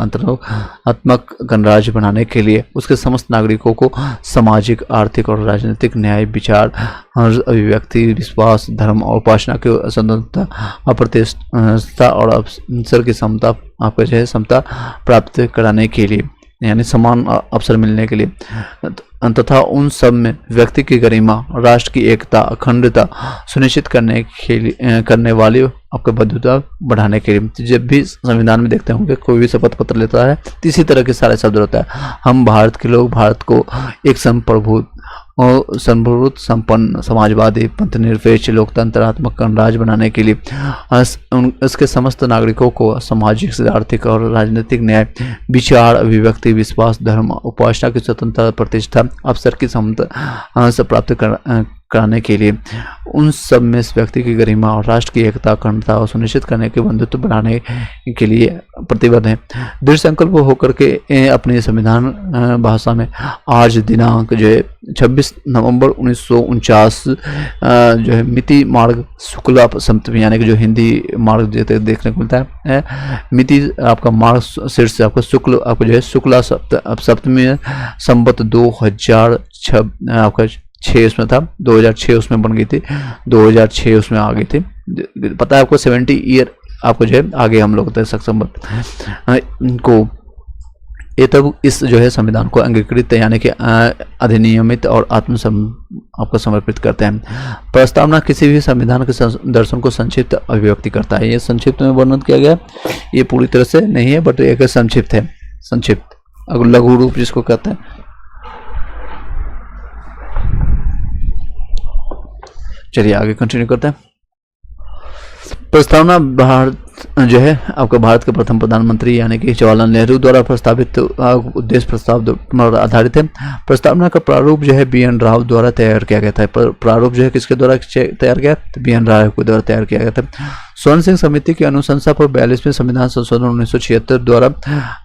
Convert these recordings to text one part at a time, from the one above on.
अंतरात्मक गणराज्य बनाने के लिए उसके समस्त नागरिकों को सामाजिक, आर्थिक और राजनीतिक न्याय, विचार, अभिव्यक्ति, विश्वास, धर्म और उपासना की स्वतंत्रता, अप्रतिष्ठता और अवसर की समता समता प्राप्त कराने के लिए, यानी समान अवसर मिलने के लिए, तथा उन सब में व्यक्ति की गरिमा, राष्ट्र की एकता, अखंडता सुनिश्चित करने वाली आपका बद्धता बढ़ाने के लिए। जब भी संविधान में देखते होंगे कोई भी शपथ पत्र लेता है तो इसी तरह के सारे शब्द होता है। हम भारत के लोग भारत को एक संप्रभुत्व और संपन्न समाजवादी, पंथनिरपेक्ष, लोकतंत्रात्मक गणराज्य बनाने के लिए इसके समस्त नागरिकों को सामाजिक, आर्थिक और राजनीतिक न्याय, विचार, अभिव्यक्ति, विश्वास, धर्म, उपासना की स्वतंत्रता, प्रतिष्ठा, अवसर की समता से प्राप्त कराने के लिए, उन सब में व्यक्ति की गरिमा और राष्ट्र की एकता, अखंडता और सुनिश्चित करने के बंधुत्व बढ़ाने के लिए प्रतिबद्ध है। दृढ़ संकल्प होकर के अपने संविधान भाषा में आज दिनांक जो है 26 नवंबर 1949 जो है मिति मार्ग शुक्ला सप्तमी, यानी कि जो हिंदी मार्ग देखने को मिलता है, मिति आपका मार्ग शीर्ष आपका शुक्ल आपको जो है शुक्ला सप्तमी संवत 2006 आपका 6 उसमें था, 2006 उसमें बन गई थी, 2006 उसमें आ गई थी। पता है आपको 70 ईयर आपको जो है आगे हम लोग सक्षम को ये तब इस जो है संविधान को अंगीकृत यानी कि अधिनियमित और आपको समर्पित करते हैं। प्रस्तावना किसी भी संविधान के दर्शन को संक्षिप्त अभिव्यक्ति करता है। ये संक्षिप्त में वर्णन किया गया, ये पूरी तरह से नहीं है बट एक संक्षिप्त है, संक्षिप्त लघु रूप जिसको कहते हैं। चलिए आगे कंटिन्यू करते हैं। प्रस्तावना भारत जो है आपका भारत के प्रथम प्रधानमंत्री यानी कि जवाहरलाल नेहरू द्वारा प्रस्तावित उद्देश्य प्रस्ताव पर आधारित है। प्रस्तावना का प्रारूप जो है BN राव द्वारा तैयार किया गया था। प्रारूप जो है किसके द्वारा तैयार किया? BN राव के द्वारा तैयार किया गया था। स्वर्ण सिंह समिति की अनुशंसा पर 42वें संविधान संशोधन 1976 द्वारा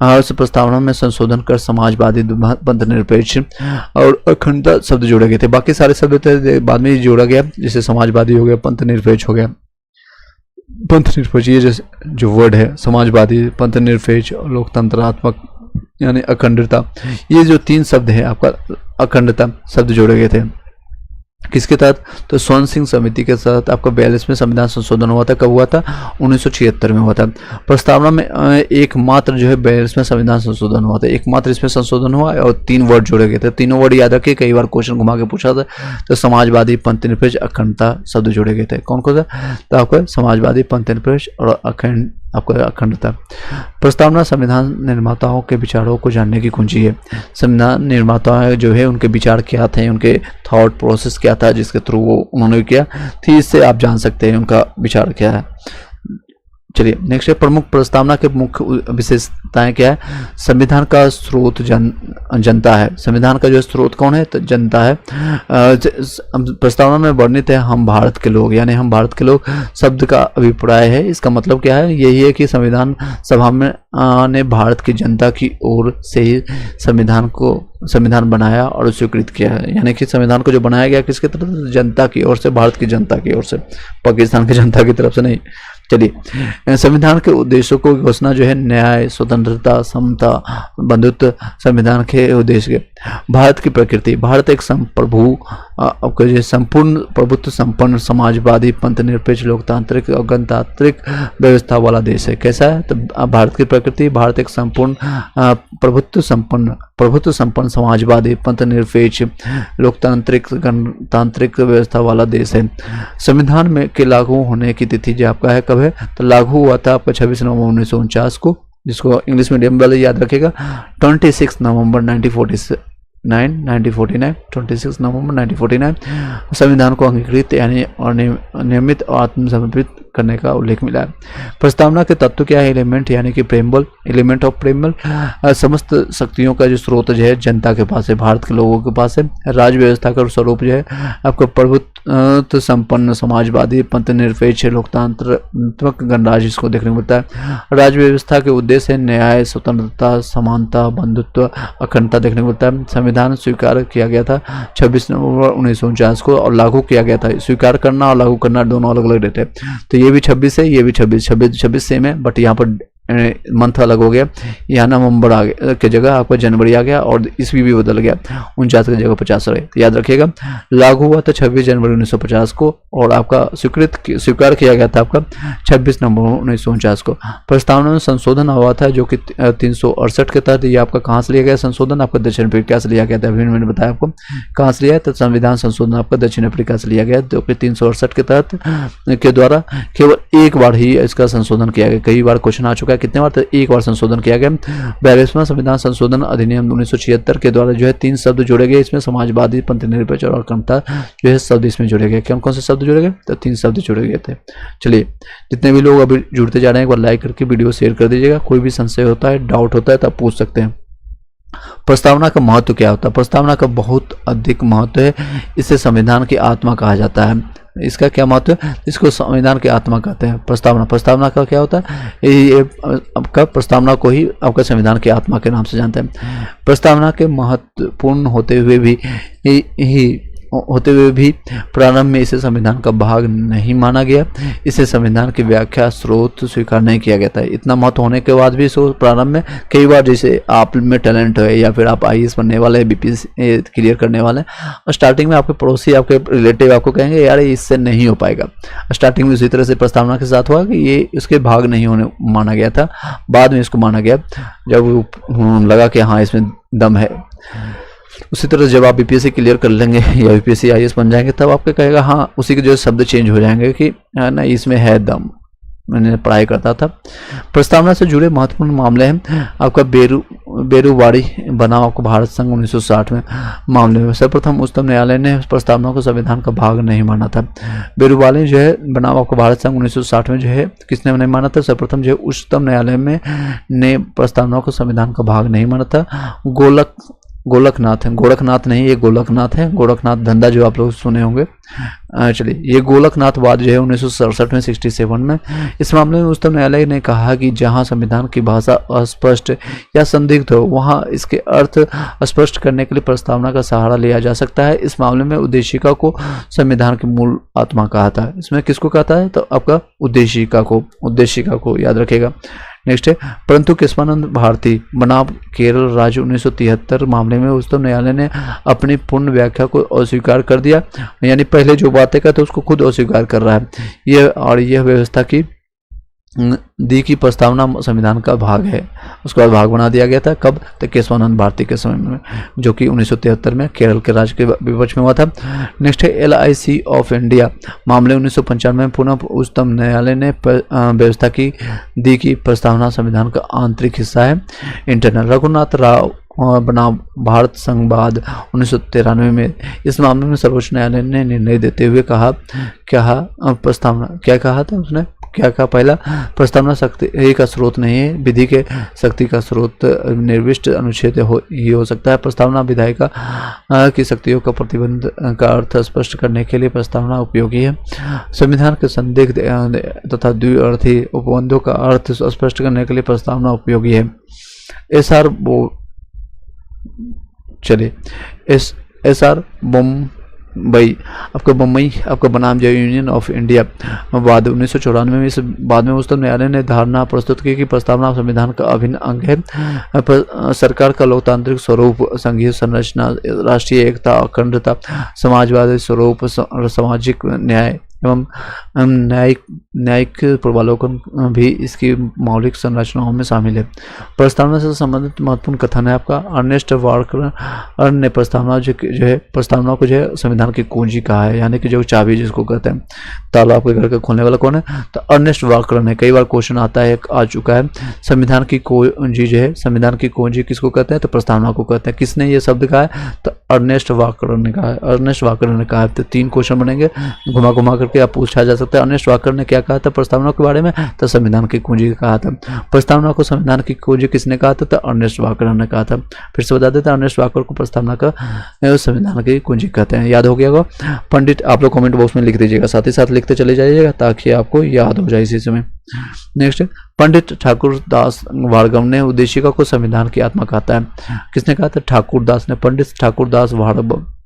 प्रस्तावना में संशोधन कर समाजवादी, पंथनिरपेक्ष और अखंडता शब्द जोड़े गए थे। बाकी सारे शब्द बाद में जोड़ा गया, जैसे समाजवादी हो गया, पंथनिरपेक्ष हो गया। पंथनिरपेक्ष ये जो वर्ड है, समाजवादी, पंथनिरपेक्ष, लोकतंत्रात्मक यानी अखंडता, ये जो 3 शब्द है आपका अखंडता शब्द जोड़े गए थे। किसके तहत? तो स्वर्ण सिंह समिति के तहत आपका 42वें संविधान संशोधन हुआ था। कब हुआ था? 1976 में हुआ था। प्रस्तावना में एकमात्र जो है 42वें संविधान संशोधन हुआ था, एकमात्र इसमें संशोधन हुआ और 3 वर्ड जोड़े गए थे। तीनों वर्ड याद रखिए, कई बार क्वेश्चन घुमा के पूछा था। तो समाजवादी, पंथनिरपेक्ष, अखंडता शब्द जोड़े गए थे। कौन कौन सा? तो आपका समाजवादी, पंथनिरपेक्ष और आपका अखंडता। प्रस्तावना संविधान निर्माताओं के विचारों को जानने की कुंजी है। संविधान निर्माता जो है उनके विचार क्या थे, उनके थॉट प्रोसेस क्या था जिसके थ्रू वो उन्होंने किया थी, इससे आप जान सकते हैं उनका विचार क्या है। चलिए नेक्स्ट है, प्रमुख प्रस्तावना के मुख्य विशेषताएं क्या है? संविधान का स्रोत जनता है। संविधान का जो स्रोत कौन है? तो जनता है। प्रस्तावना में वर्णित है हम भारत के लोग, यानी हम भारत के लोग शब्द का अभिप्राय है। इसका मतलब क्या है? यही है कि संविधान सभा में ने भारत की जनता की ओर से ही संविधान बनाया और स्वीकृत किया है। यानी कि संविधान को जो बनाया गया किसकी तरफ से? जनता की ओर से, भारत की जनता की ओर से, पाकिस्तान की जनता की तरफ से नहीं। चलिए, संविधान के उद्देश्यों को घोषणा जो है न्याय, स्वतंत्रता, समता, बंधुत्व। संविधान के उद्देश्य, भारत की प्रकृति, भारत एक संप्रभु संपूर्ण प्रभुत्व संपन्न समाजवादी, पंथनिरपेक्ष, लोकतांत्रिक और गणतांत्रिक व्यवस्था वाला देश है। कैसा है? तो भारत की प्रकृति, भारत एक संपूर्ण प्रभुत्व संपन्न समाजवादी, पंथनिरपेक्ष, लोकतांत्रिक, गणतांत्रिक व्यवस्था वाला देश है। संविधान में के लागू होने की तिथि जो आपका है कब है? तो लागू हुआ था आपका 26 नवंबर 1949 को, जिसको इंग्लिश मीडियम वाले याद रखेगा। 26 नवंबर 1949, 26 नवंबर 1949 संविधान को अंगीकृत यानी और नियमित और आत्मसमर्पित करने का उल्लेख मिला है। प्रस्तावना के तत्व क्या है? एलिमेंट यानी कि प्रेम्बल, एलिमेंट ऑफ प्रेम्बल। समस्त शक्तियों का जो स्रोत जो है जनता के पास है, भारत के लोगों के पास है। राज्य व्यवस्था का स्वरूप जो है आपको प्रभुत्व संपन्न समाजवादी, पंथनिरपेक्ष, लोकतांत्रिक गणराज्य इसको देखने को मिलता है। राज्य व्यवस्था के उद्देश्य है न्याय, स्वतंत्रता, समानता, बंधुत्व, अखंडता देखने को मिलता है। संविधान स्वीकार किया गया था 26 नवंबर 1949 को और लागू किया गया था। स्वीकार करना और लागू करना दोनों अलग अलग डेट है। तो ये भी 26 है, ये भी 26 सेम है, बट यहाँ पर मंथ अलग हो गया, यहाँ नवंबर आ गया की जगह आपका जनवरी आ गया और ईस्वी भी बदल गया, 49 की जगह 50 रहे। तो याद रखिएगा लागू हुआ था 26 जनवरी 1950 को और आपका स्वीकार किया गया था आपका 26 नवंबर 1949 को। प्रस्तावना में संशोधन हुआ था जो कि 368 के तहत। ये आपका कहाँ से लिया गया संशोधन? आपका दक्षिण अफ्रीका से लिया गया था। अभी मैंने बताया आपको कहाँ से लिया है, तो संविधान संशोधन आपका दक्षिण अफ्रीका से लिया गया जो कि 368 के तहत के द्वारा केवल एक बार ही इसका संशोधन किया गया। कई बार क्वेश्चन आ चुका है, कितने बार? तो एक बार संशोधन किया गया। 42वां संविधान संशोधन अधिनियम 1976 के द्वारा जो है 3 शब्द जोड़े गए इसमें, समाजवादी, पंथनिरपेक्ष और क्षमता जो है शब्द इसमें जोड़े गए। कौन कौन से शब्द जोड़े गए? तो 3 शब्द जोड़े गए थे। चलिए जितने भी लोग अभी जुड़ते जा रहे हैं एक बार लाइक करके वीडियो शेयर कर दीजिएगा। कोई भी संशय होता है, डाउट होता है तो आप पूछ सकते हैं। प्रस्तावना का महत्व क्या होता है? प्रस्तावना का बहुत अधिक महत्व है। इसे संविधान की आत्मा कहा जाता है। इसका क्या महत्व है? इसको संविधान की आत्मा कहते हैं। प्रस्तावना का क्या होता है? ये आपका प्रस्तावना को ही आपका संविधान की आत्मा के नाम से जानते हैं। प्रस्तावना के महत्वपूर्ण होते हुए भी प्रारंभ में इसे संविधान का भाग नहीं माना गया। इसे संविधान की व्याख्या स्रोत स्वीकार नहीं किया गया था। इतना महत्व होने के बाद भी इसको प्रारंभ में कई बार, जैसे आप में टैलेंट है या फिर आप आईएएस बनने वाले हैं, बीपीएससी क्लियर करने वाले हैं, और स्टार्टिंग में आपके पड़ोसी आपके रिलेटिव आपको कहेंगे यार इससे नहीं हो पाएगा। स्टार्टिंग में उसी तरह से प्रस्तावना के साथ हुआ कि ये इसके भाग नहीं होने माना गया था, बाद में इसको माना गया जब लगा कि हाँ इसमें दम है। उसी तरह जब आप बीपीएससी क्लियर कर लेंगे या बीपीएससी आईएएस बन जाएंगे तब आपको कहेगा हाँ, उसी के जो शब्द चेंज हो जाएंगे कि ना इसमें है दम। मैंने पढ़ाई करता था। प्रस्तावना से जुड़े महत्वपूर्ण मामले हैं आपका बेरुवाड़ी बनाम आपको भारत संघ 1960 में मामले में सर्वप्रथम उच्चतम न्यायालय ने प्रस्तावना को संविधान का भाग नहीं माना था। बेरुवाड़ी जो है बनाम आपको भारत संघ 1960 में जो है किसने नहीं माना था? सर्वप्रथम जो है उच्चतम न्यायालय में ने प्रस्तावना को संविधान का भाग नहीं माना था। गोरखनाथ नहीं, ये गोरखनाथ है। गोरखनाथ धंधा जो आप लोग सुने होंगे। चलिए ये गोरखनाथवाद जो है 1967 में 67 में। इस मामले में उच्चतम न्यायालय ने कहा कि जहां संविधान की भाषा अस्पष्ट या संदिग्ध हो वहां इसके अर्थ स्पष्ट करने के लिए प्रस्तावना का सहारा लिया जा सकता है। इस मामले में उद्देशिका को संविधान की मूल आत्मा कहा था। इसमें किसको कहता है? तो आपका उद्देशिका को याद रखेगा। नेक्स्ट है परंतु केशवानंद भारती बनाम केरल राज्य 1973 मामले में उच्चतम न्यायालय ने अपनी पूर्ण व्याख्या को अस्वीकार कर दिया। यानी पहले जो बातें कहते उसको खुद अस्वीकार कर रहा है। यह व्यवस्था दी की प्रस्तावना संविधान का भाग है। उसके बाद भाग बना दिया गया था। कब? तो केशवानंद भारती के समय में, जो कि 1973 में केरल के राज्य के विपक्ष में हुआ था। नेक्स्ट है LIC ऑफ इंडिया मामले 1995 में पुनः उच्चतम न्यायालय ने व्यवस्था दी की प्रस्तावना संविधान का आंतरिक हिस्सा है, इंटरनल। रघुनाथ राव बनाम भारत संघवाद 1993 में इस मामले में सर्वोच्च न्यायालय ने निर्णय देते हुए कहा उसने क्या कहा? पहला, प्रस्तावना शक्ति का स्रोत नहीं है, विधि के शक्ति का स्रोत निर्दिष्ट अनुच्छेद ही हो सकता है। प्रस्तावना विधायिका की शक्तियों का प्रतिबंध का अर्थ स्पष्ट करने के लिए प्रस्तावना उपयोगी है। संविधान के संदिग्ध तथा द्विअर्थी उपबंधों का अर्थ स्पष्ट करने के लिए प्रस्तावना उपयोगी है। SR बम्बई आपका बनाम जो यूनियन ऑफ इंडिया वाद 1994 में इस बाद में उच्चतम न्यायालय ने धारणा प्रस्तुत की कि प्रस्तावना संविधान का अभिन्न अंग है। सरकार का लोकतांत्रिक स्वरूप, संघीय संरचना, राष्ट्रीय एकता, अखंडता, समाजवादी स्वरूप, सामाजिक न्याय एवं न्यायिक पूर्वावलोकन भी इसकी मौलिक संरचनाओं में शामिल है। प्रस्तावना से संबंधित महत्वपूर्ण कथन है आपका अर्नेस्ट वार्कर ने प्रस्तावना को जो है संविधान की कुंजी कहा है, यानी कि जो चाबी जिसको कहते हैं, ताला आपके घर का खोलने वाला कौन है? तो अर्नेस्ट वार्कर ने। कई बार क्वेश्चन आ चुका है संविधान की कुंजी जो है, संविधान की कुंजी किसको कहते हैं? तो प्रस्तावना को कहते हैं। किसने ये शब्द कहा है? तो अर्नेस्ट वार्कर ने कहा है। तो 3 क्वेश्चन बनेंगे, घुमा करके आप पूछा जा सकता है। अर्नेस्ट वार्कर ने क्या कहा था प्रस्तावना के बारे में? तो संविधान की कुंजी कहा था। प्रस्तावना को संविधान की कुंजी किसने कहा था? तो अर्नेस्ट वार्कर ने कहा था। फिर से बता देते हैं, अर्नेस्ट वार्कर को प्रस्तावना का संविधान की कुंजी कहते हैं। याद हो गया होगा। पंडित आप लोग कमेंट बॉक्स में लिख दीजिएगा, साथ ही साथ लिखते चले जाइएगा ताकि आपको याद हो जाए इसी समय। नेक्स्ट, पंडित ठाकुर दास वाड़गम ने उद्देशिका को संविधान की आत्मा कहता है। किसने कहा था? ठाकुर दास ने। पंडित ठाकुर दास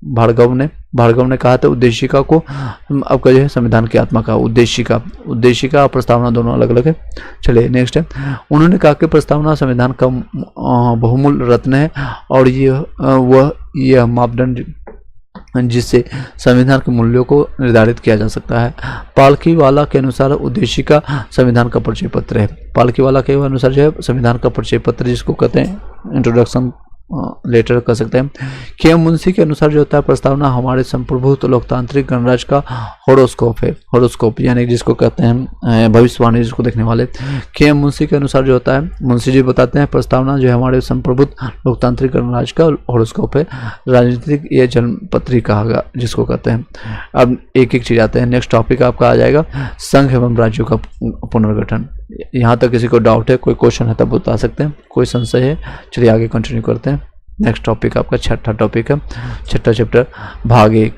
भार्गव ने कहा था उद्देशिका को आपका जो है संविधान की आत्मा का उद्देशिका और प्रस्तावना दोनों अलग अलग है। चलिए नेक्स्ट है, उन्होंने कहा कि प्रस्तावना संविधान का बहुमूल्य रत्न है और यह मापदंड जिससे संविधान के मूल्यों को निर्धारित किया जा सकता है। पालकीवाला के अनुसार उद्देशिका संविधान का परिचय पत्र है। पालकीवाला के अनुसार जो है संविधान का परिचय पत्र जिसको कहते हैं इंट्रोडक्शन लेटर कर सकते हैं। के एम मुंशी के अनुसार जो होता है प्रस्तावना हमारे संप्रभुत्व लोकतांत्रिक गणराज्य का हॉरोस्कोप है। हॉरोस्कोप यानी जिसको कहते हैं भविष्यवाणी जिसको देखने वाले। के एम मुंशी के अनुसार जो होता है, मुंशी जी बताते हैं प्रस्तावना जो है हमारे संप्रभुत्व लोकतांत्रिक गणराज्य का हॉरोस्कोप है। राजनीतिक ये जन्मपत्री कहा गया जिसको कहते हैं। अब एक एक चीज आते हैं। नेक्स्ट टॉपिक आपका आ जाएगा संघ एवं राज्यों का पुनर्गठन। यहाँ तक किसी को डाउट है, कोई क्वेश्चन है तब बता सकते हैं, कोई संशय है। चलिए आगे कंटिन्यू करते हैं। नेक्स्ट टॉपिक आपका छठा टॉपिक है, छठा चैप्टर भाग 1।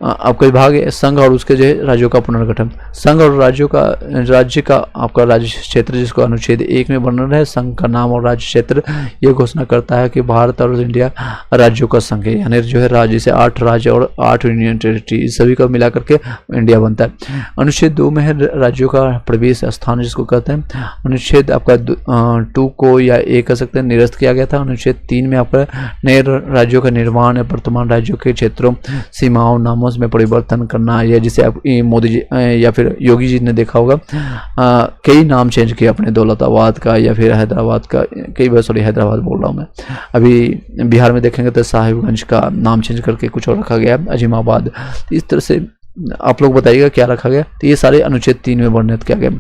आपका भाग संघ और उसके जो है राज्यों का पुनर्गठन। संघ और राज्य का आपका राज्य क्षेत्र जिसको अनुच्छेद 1 में वर्णन है। संघ का नाम और राज्य क्षेत्र ये घोषणा करता है कि भारत और इंडिया राज्यों का संघ है, यानी जो है राज्य से 8 राज्य और 8 यूनियन टेरिटरी सभी का मिला करके इंडिया बनता है। अनुच्छेद 2 में है राज्यों का प्रवेश स्थान जिसको कहते हैं। अनुच्छेद आपका 2 को या 1 कह सकते हैं निरस्त किया गया था। अनुच्छेद 3 में आपका नए राज्यों का निर्माण है। वर्तमान राज्यों के क्षेत्रों सीमाओं नामों में परिवर्तन करना, या जिसे आप मोदी जी या फिर योगी जी ने देखा होगा कई नाम चेंज किए अपने, दौलताबाद का या फिर हैदराबाद का, कई बार सॉरी हैदराबाद बोल रहा हूँ मैं। अभी बिहार में देखेंगे तो साहिबगंज का नाम चेंज करके कुछ और रखा गया, अजीमाबाद। इस तरह से आप लोग बताइएगा क्या रखा गया। तो ये सारे अनुच्छेद 3 में वर्णित किया गया।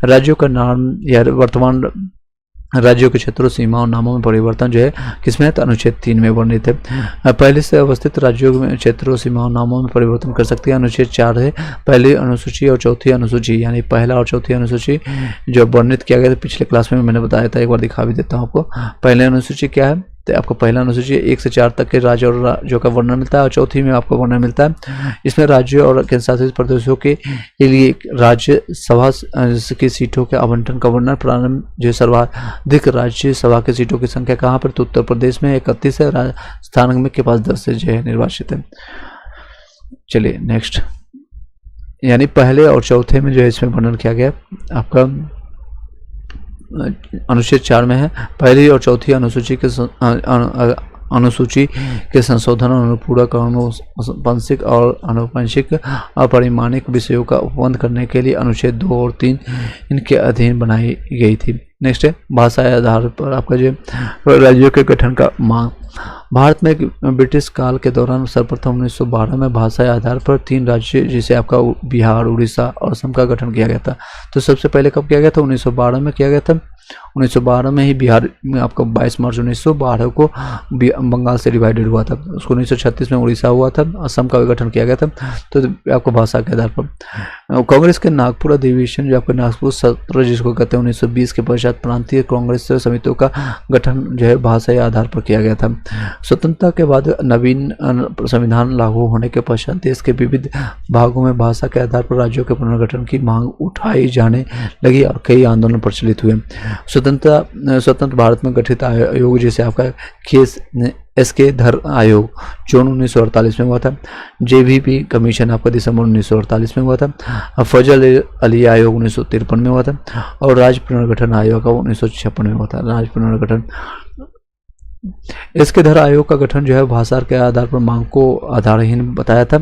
राज्यों का नाम या वर्तमान राज्यों के क्षेत्रों सीमाओं नामों में परिवर्तन जो है किसमें है, तो अनुच्छेद 3 में वर्णित है। पहले से अवस्थित राज्यों में क्षेत्रों सीमाओं नामों में परिवर्तन कर सकती है। अनुच्छेद 4 है पहली अनुसूची और चौथी अनुसूची, यानी पहला और चौथी अनुसूची जो वर्णित किया गया था पिछले क्लास में मैंने बताया था, एक बार दिखा भी देता हूँ आपको। पहले अनुसूची क्या है, तो आपको पहला अनुसूची 1 से 4 तक के राज्य और राज्यों का वर्णन मिलता है, और चौथी में आपको वर्णन मिलता है। इसमें राज्यों और केंद्र शासित प्रदेशों के लिए राज्य सभा की सीटों के आवंटन का वर्णन। प्रारंभ जो सर्वाधिक राज्य सभा की सीटों की संख्या कहाँ पर, तो उत्तर प्रदेश में 31 है, राजस्थान में के पास 10 से जो है निर्वाचित है। चलिए नेक्स्ट, यानी पहले और चौथे में जो है इसमें वर्णन किया गया आपका अनुच्छेद 4 में है पहली और चौथी अनुसूची के संशोधन अनुपूरक आनुवंशिक और आनुवंशिक अपरिमाणिक विषयों का उपबंध करने के लिए अनुच्छेद 2 और 3 इनके अधीन बनाई गई थी। नेक्स्ट है भाषा के आधार पर आपका जो राज्यों के गठन का मांग। भारत में ब्रिटिश काल के दौरान सर्वप्रथम 1912 में भाषा के आधार पर 3 राज्य जिसे आपका बिहार, उड़ीसा और असम का गठन किया गया था। तो सबसे पहले कब किया गया था, 1912 में किया गया था। 1912 में ही बिहार में आपका 22 मार्च 1912 को बंगाल से डिवाइडेड हुआ था। उसको 1936 में उड़ीसा हुआ था, असम का गठन किया गया था। तो आपको भाषा के आधार पर कांग्रेस के नागपुर अधिवेशन जो आपका नागपुर सत्र जिसको कहते हैं 1920 के पश्चात प्रांतीय कांग्रेस समितियों का गठन जो है भाषा के आधार पर किया गया था। स्वतंत्रता के बाद नवीन संविधान लागू होने के पश्चात देश के विविध भागों में भाषा के आधार पर राज्यों के पुनर्गठन की मांग उठाई जाने लगी और कई आंदोलन प्रचलित हुए। स्वतंत्र भारत में गठित आयोग जैसे आपका एस.के. धर आयोग जून 1948 में हुआ था। JVP कमीशन आपका दिसंबर 1948 में हुआ था। फजल अली आयोग 1953 में हुआ था, और राज्य पुनर्गठन आयोग 1956 में हुआ था। राज्य पुनर्गठन इसके धर आयोग का गठन जो है भाषा के आधार पर मांग को आधारहीन बताया था,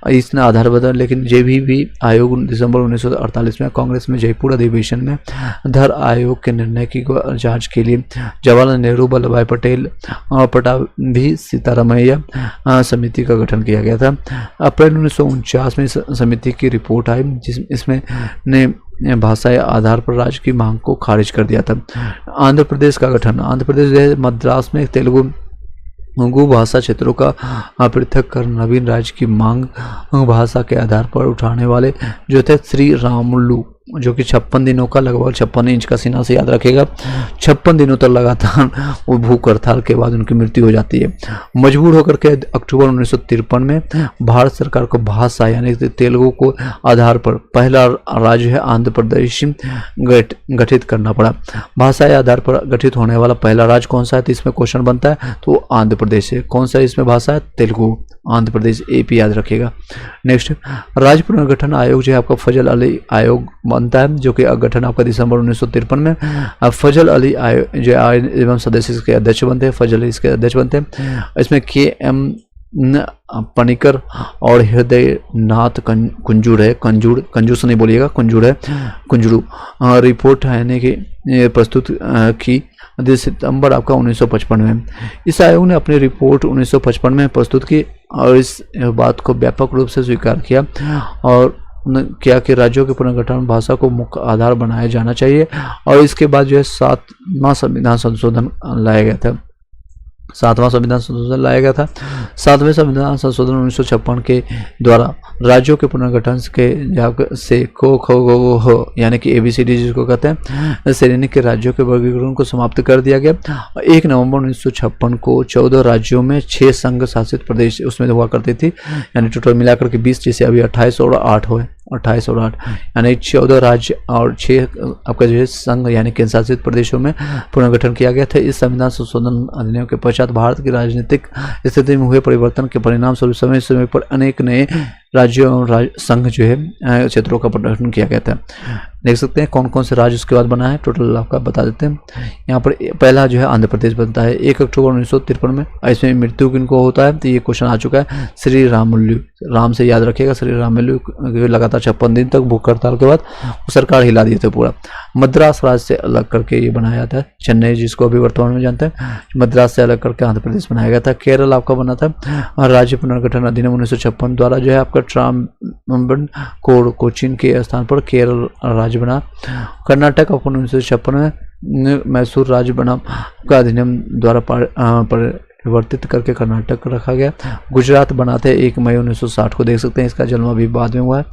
इसने आधार बदला। लेकिन JVP आयोग दिसंबर 1948 में कांग्रेस में जयपुर अधिवेशन में धर आयोग के निर्णय की जांच के लिए जवाहरलाल नेहरू, वल्लभ पटेल और पटाभी सीतारामैया समिति का गठन किया गया था। अप्रैल 1949 में समिति की रिपोर्ट आई इसमें ने भाषा या आधार पर राज्य की मांग को खारिज कर दिया था। आंध्र प्रदेश का गठन। आंध्र प्रदेश मद्रास में तेलुगु भाषा क्षेत्रों का पृथक कर नवीन राज्य की मांग भाषा के आधार पर उठाने वाले जो थे श्री रामुलु जो कि 56 दिनों का, लगभग 56 इंच का सीना से याद रखेगा, 56 दिनों तक लगातार वो भूख हड़ताल के बाद उनकी मृत्यु हो जाती है। मजबूर होकर के अक्टूबर 1953 में भारत सरकार को भाषा यानी तेलुगु को आधार पर पहला राज्य है आंध्र प्रदेश गठित करना पड़ा। भाषा के आधार पर गठित होने वाला पहला राज्य कौन सा है, तो इसमें क्वेश्चन बनता है, तो आंध्र प्रदेश है। कौन सा इसमें भाषा है, तेलुगु, आंध्र प्रदेश, एपी याद रखिएगा। नेक्स्ट, राज्य पुनर्गठन आयोग जो है आपका फजल अली आयोग बनता है, जो कि गठन आपका दिसंबर 1953 में। फजल अली आयोग जो एवं सदस्य इसके अध्यक्ष बनते हैं, फजल अली इसके अध्यक्ष बनते हैं। इसमें KM पनिकर और हृदय नाथ कुंजूर है, कंजूर से नहीं बोलिएगा, कुंजूर है, कुंजरू रिपोर्ट है यानी कि प्रस्तुत की सितंबर आपका 1955 में। इस आयोग ने अपनी रिपोर्ट 1955 में प्रस्तुत की और इस बात को व्यापक रूप से स्वीकार किया और क्या कि राज्यों के पुनर्गठन भाषा को मुख्य आधार बनाया जाना चाहिए। और इसके बाद जो है 7वां संविधान संशोधन लाया गया था। 7वां संविधान संशोधन लाया गया था। 7वें संविधान संशोधन 1956 के द्वारा राज्यों के पुनर्गठन के से को खो गो हो यानी कि ABCD जिसको कहते हैं श्रेणी के राज्यों के वर्गीकरण को समाप्त कर दिया गया। 1 नवंबर 1956 को 14 राज्यों में 6 संघ शासित प्रदेश उसमें हुआ करती थी, यानी टोटल मिलाकर के 20, जैसे अभी 28 और 8 हुए, 28 और 8 यानी 14 राज्य और 6 आपका जो है संघ यानी केंद्र शासित प्रदेशों में पुनर्गठन किया गया था। इस संविधान संशोधन अधिनियम के पश्चात भारत की राजनीतिक स्थिति में हुए परिवर्तन के परिणाम स्वरूप समय समय पर अनेक नए राज्यों और संघ जो है क्षेत्रों का पुनर्गठन किया गया था। देख सकते हैं कौन कौन से राज्य उसके बाद बना है, टोटल आपका बता देते हैं। यहाँ पर पहला जो है आंध्र प्रदेश बनता है 1 अक्टूबर 1953 में। इसमें मृत्यु किनको होता है, तो ये क्वेश्चन आ चुका है, श्री रामुलु, राम से याद रखिएगा, श्री रामुलु लगातार 56 दिन तक भूख हड़ताल के बाद वो सरकार हिला दिए थे पूरा। मद्रास राज्य से अलग करके ये बनाया जाता है, चेन्नई जिसको अभी वर्तमान में जानते हैं, मद्रास से अलग करके आंध्र प्रदेश बनाया गया था। केरल आपका बना था राज्य पुनर्गठन अधिनियम 1956 द्वारा जो है आपका ट्राम्बन कोचीन के स्थान पर केरल राज्य बना। कर्नाटक आपको 1956 में मैसूर राज्य बना का अधिनियम द्वारा परिवर्तित करके कर्नाटक रखा गया। गुजरात बना थे 1 मई 1960 को, देख सकते हैं इसका जन्म अभी बाद में हुआ है।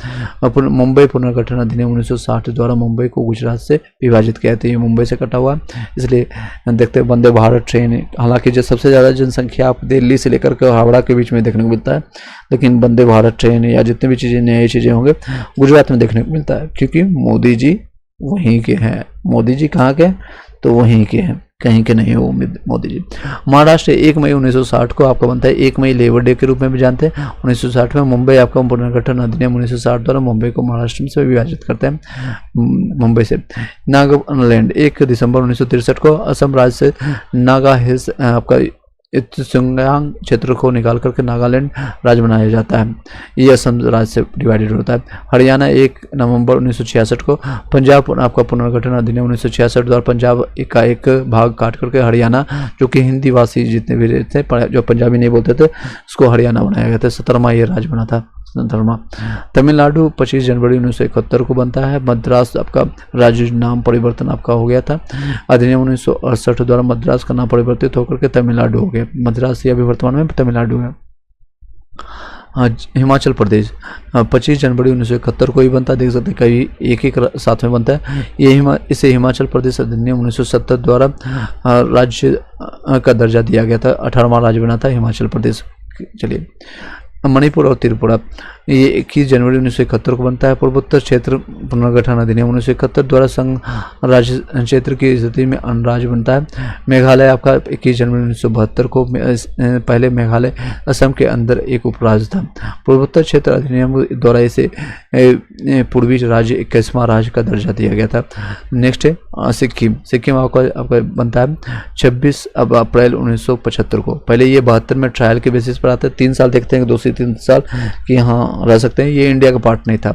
मुंबई पुनर्गठन अधिनियम 1960 द्वारा मुंबई को गुजरात से विभाजित किया था, ये मुंबई से कटा हुआ है, इसलिए देखते हैं वंदे भारत ट्रेन, हालांकि जो सबसे ज़्यादा जनसंख्या आप दिल्ली से लेकर के हावड़ा के बीच में देखने को मिलता है, लेकिन वंदे भारत ट्रेन या जितनी भी चीज़ें नई चीज़ें होंगे गुजरात में देखने को मिलता है, क्योंकि मोदी जी वहीं के हैं। मोदी जी कहाँ के, तो वहीं के हैं, कहीं के नहीं हो मोदी जी। महाराष्ट्र 1 मई 1960 को आपका बनता है, 1 मई लेबर डे के रूप में भी जानते हैं। 1960 में मुंबई आपका पुनर्गठन अधिनियम 1960 द्वारा मुंबई को महाराष्ट्र से विभाजित करते हैं, मुंबई से। नागालैंड 1 दिसंबर 1963 को असम राज्य से नागा हिल्स आपका ईस्ट-सियांग क्षेत्र को निकाल करके नागालैंड राज्य बनाया जाता है, ये असम राज्य से डिवाइडेड होता है। हरियाणा 1 नवंबर 1966 को पंजाब आपका पुनर्गठन अधिनियम 1966 द्वारा पंजाब का एक भाग काट करके हरियाणा, जो कि हिंदी भाषी जितने भी थे जो पंजाबी नहीं बोलते थे उसको हरियाणा बनाया गया था। 17वां ये राज्य बना था, 17वां। तमिलनाडु 25 जनवरी 1971 को बनता है। मद्रास आपका राज्य नाम परिवर्तन आपका हो गया था, अधिनियम 1968 द्वारा मद्रास का नाम परिवर्तित होकर के तमिलनाडु हो गया। मद्रास ये अभी वर्तमान में तमिलनाडु है। हिमाचल प्रदेश 25 जनवरी 1971 को ही बनता है, देख सकते हैं कई एक साथ में बनता है। ये इसे हिमाचल प्रदेश अधिनियम 1970 द्वारा राज्य का दर्जा दिया गया था, 18वां राज्य बना था हिमाचल प्रदेश। चलिए मणिपुर और त्रिपुरा ये 21 जनवरी 1971 को बनता है। पूर्वोत्तर क्षेत्र पुनर्गठन अधिनियम 1971 द्वारा संघ राज्य क्षेत्र की स्थिति में अन्य राज्य बनता है। मेघालय आपका 21 जनवरी 1972 को, पहले मेघालय असम के अंदर एक उपराज्य था। पूर्वोत्तर क्षेत्र अधिनियम द्वारा इसे पूर्वी राज्य 21वां राज्य का दर्जा दिया गया था। नेक्स्ट है सिक्किम आपका बनता है 26 अप्रैल 1975 को। पहले ये 72 में ट्रायल के बेसिस पर आता है, 3 साल देखते हैं, 2 से 3 साल कि यहाँ रह सकते हैं, ये इंडिया का पार्ट नहीं था।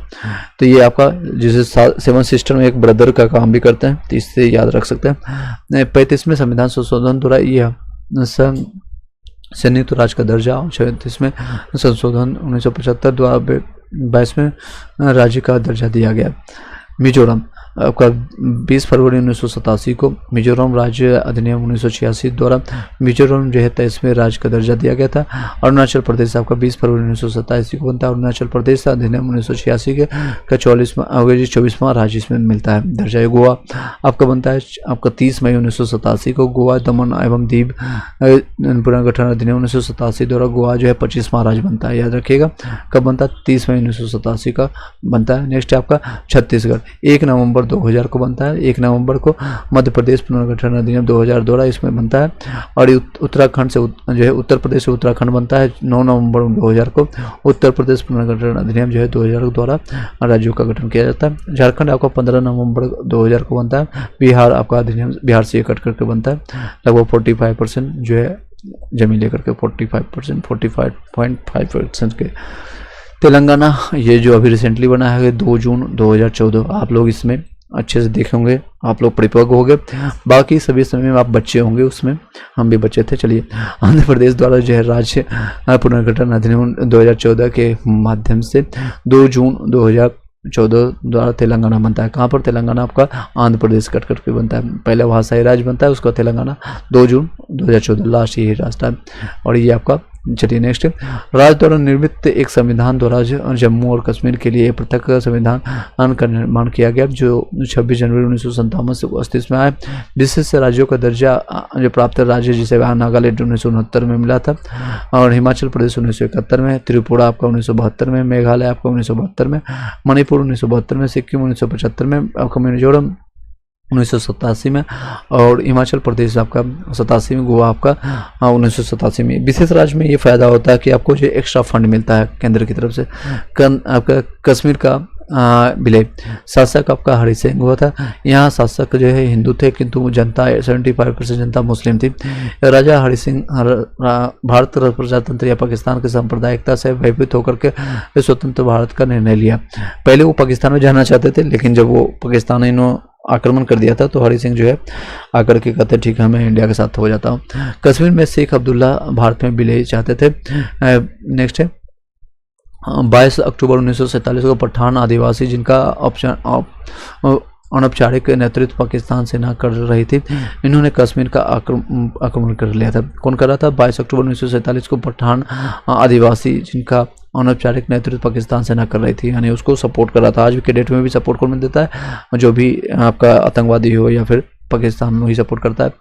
तो ये आपका जिसे 7 सिस्टर में एक ब्रदर का काम भी करते हैं, तो इससे याद रख सकते हैं। 35वें संविधान संशोधन द्वारा ये संयुक्त राज्य का दर्जा, 36वें संशोधन 1975 द्वारा 22वें राज्य का दर्जा दिया गया। मिजोरम आपका 20 फरवरी 1987 को मिजोरम राज्य अधिनियम 1986 द्वारा मिजोरम जो है 23वें राज्य का दर्जा दिया गया था। अरुणाचल प्रदेश आपका 20 फरवरी 1987 को बनता है। अरुणाचल प्रदेश अधिनियम 1986 के का 24वां राज्य इसमें मिलता है दर्जा। गोवा आपका बनता है आपका 30 मई 1987 को। गोवा दमन एवं दीव पुनर्गठन अधिनियम 1987 द्वारा गोवा जो है 25वां राज्य बनता है, याद रखिएगा। कब बनता है? 30 मई 1987 का बनता है। नेक्स्ट है आपका छत्तीसगढ़ 1 नवंबर 2000 को बनता है। 1 नवंबर को मध्य प्रदेश पुनर्गठन अधिनियम 2000 द्वारा इसमें बनता है। और उत्तराखंड से जो है उत्तर प्रदेश से उत्तराखंड बनता है 9 नवंबर 2000 को। उत्तर प्रदेश पुनर्गठन अधिनियम जो है 2000 द्वारा राज्यों का गठन किया जाता है। झारखंड आपका 15 नवंबर 2000 को बनता है। बिहार आपका अधिनियम बिहार से कट करके बनता है। लगभग 45% जो है जमीन लेकर के 45.5% के। तेलंगाना ये जो अभी रिसेंटली बना है 2 जून 2014, आप लोग इसमें अच्छे से देखे होंगे, आप लोग परिपक्व हो गए। बाकी सभी समय में आप बच्चे होंगे, उसमें हम भी बच्चे थे। चलिए, आंध्र प्रदेश द्वारा जो है राज्य पुनर्गठन अधिनियम 2014 के माध्यम से 2 जून 2014 द्वारा तेलंगाना बनता है। कहाँ पर? तेलंगाना आपका आंध्र प्रदेश कट करके बनता है। पहले भाषाई राज्य बनता है, उसका तेलंगाना 2 जून 2014 लास्ट यही रास्ता है। और ये आपका चलिए नेक्स्ट, राज्य द्वारा निर्मित एक संविधान द्वारा जम्मू और कश्मीर के लिए पृथक संविधान का निर्माण किया गया, जो 26 जनवरी 1957 से अस्तित्व में आया। विशेष राज्यों का दर्जा जो प्राप्त राज्य जिसे नागालैंड 1969 में मिला था, और हिमाचल प्रदेश 1971 में, त्रिपुरा आपका 1972 में, मेघालय आपका 1972 में, मणिपुर 1972 में, सिक्किम 1975 में, आपका मिजोरम 1987 में, और हिमाचल प्रदेश आपका 87 में, गोवा आपका 1987 में। विशेष राज्य में ये फायदा होता है कि आपको जो एक्स्ट्रा फंड मिलता है केंद्र की तरफ से। आपका कश्मीर का विलय शासक आपका हरि सिंह हुआ था। यहाँ शासक जो है हिंदू थे, किंतु जनता 75% जनता मुस्लिम थी। राजा हरि सिंह भारत प्रजातंत्र या पाकिस्तान के सांप्रदायिकता से भयभीत होकर के स्वतंत्र भारत का निर्णय लिया। पहले वो पाकिस्तान में जाना चाहते थे, लेकिन जब वो पाकिस्तानी आक्रमण कर दिया था तो हरि सिंह जो है आकर के कहते ठीक है मैं इंडिया के साथ हो जाता हूँ। कश्मीर में शेख अब्दुल्ला भारत में विलय चाहते थे। नेक्स्ट है 22 अक्टूबर 1947 को पठान आदिवासी जिनका अनौपचारिक नेतृत्व पाकिस्तान सेना कर रही थी, इन्होंने कश्मीर का आक्रमण कर लिया था। कौन कर रहा था? 22 अक्टूबर 1947 को पठान आदिवासी जिनका अनौपचारिक नेतृत्व पाकिस्तान सेना कर रही थी, यानी उसको सपोर्ट कर रहा था। आज के डेट में भी सपोर्ट कौन देता है? जो भी आपका आतंकवादी हो या फिर पाकिस्तान में ही सपोर्ट करता है।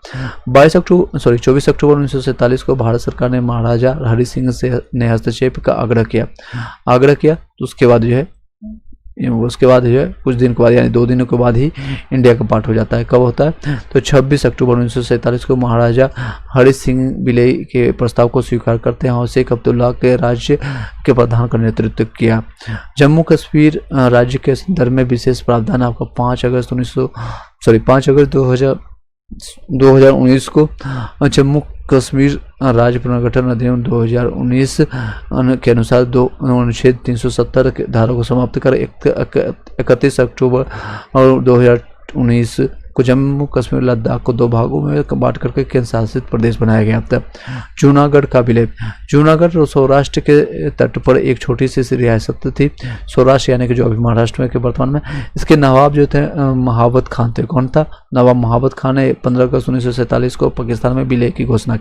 24 अक्टूबर 1947 को भारत सरकार ने महाराजा हरि सिंह से ने हस्तक्षेप का आग्रह किया। तो उसके बाद जो है कुछ दिन के बाद यानी 2 दिनों के बाद ही इंडिया का पार्ट हो जाता है। कब होता है? तो 26 अक्टूबर 1947 को महाराजा हरि सिंह विलय के प्रस्ताव को स्वीकार करते हैं और शेख अब्दुल्ला के राज्य के प्रधान का नेतृत्व किया। जम्मू कश्मीर राज्य के संदर्भ में विशेष प्रावधान आपका 5 अगस्त 2019 को जम्मू कश्मीर राज्य पुनर्गठन अधिनियम 2019 के अनुसार अनुच्छेद 370 के धारा को समाप्त कर 31 अक्टूबर और 2019 को जम्मू कश्मीर लद्दाख को 2 भागों में बांट करके केंद्र शासित प्रदेश बनाया गया था। जूनागढ़ का विलय। जूनागढ़ सौराष्ट्र के तट पर एक छोटी सी रियासत थी। सौराष्ट्र यानी कि जो अभी महाराष्ट्र में के वर्तमान में, इसके नवाब जो थे महाबत खान थे। कौन था? नवाब महाबत खान ने 15 अगस्त 1947 को पाकिस्तान में विलय की घोषणा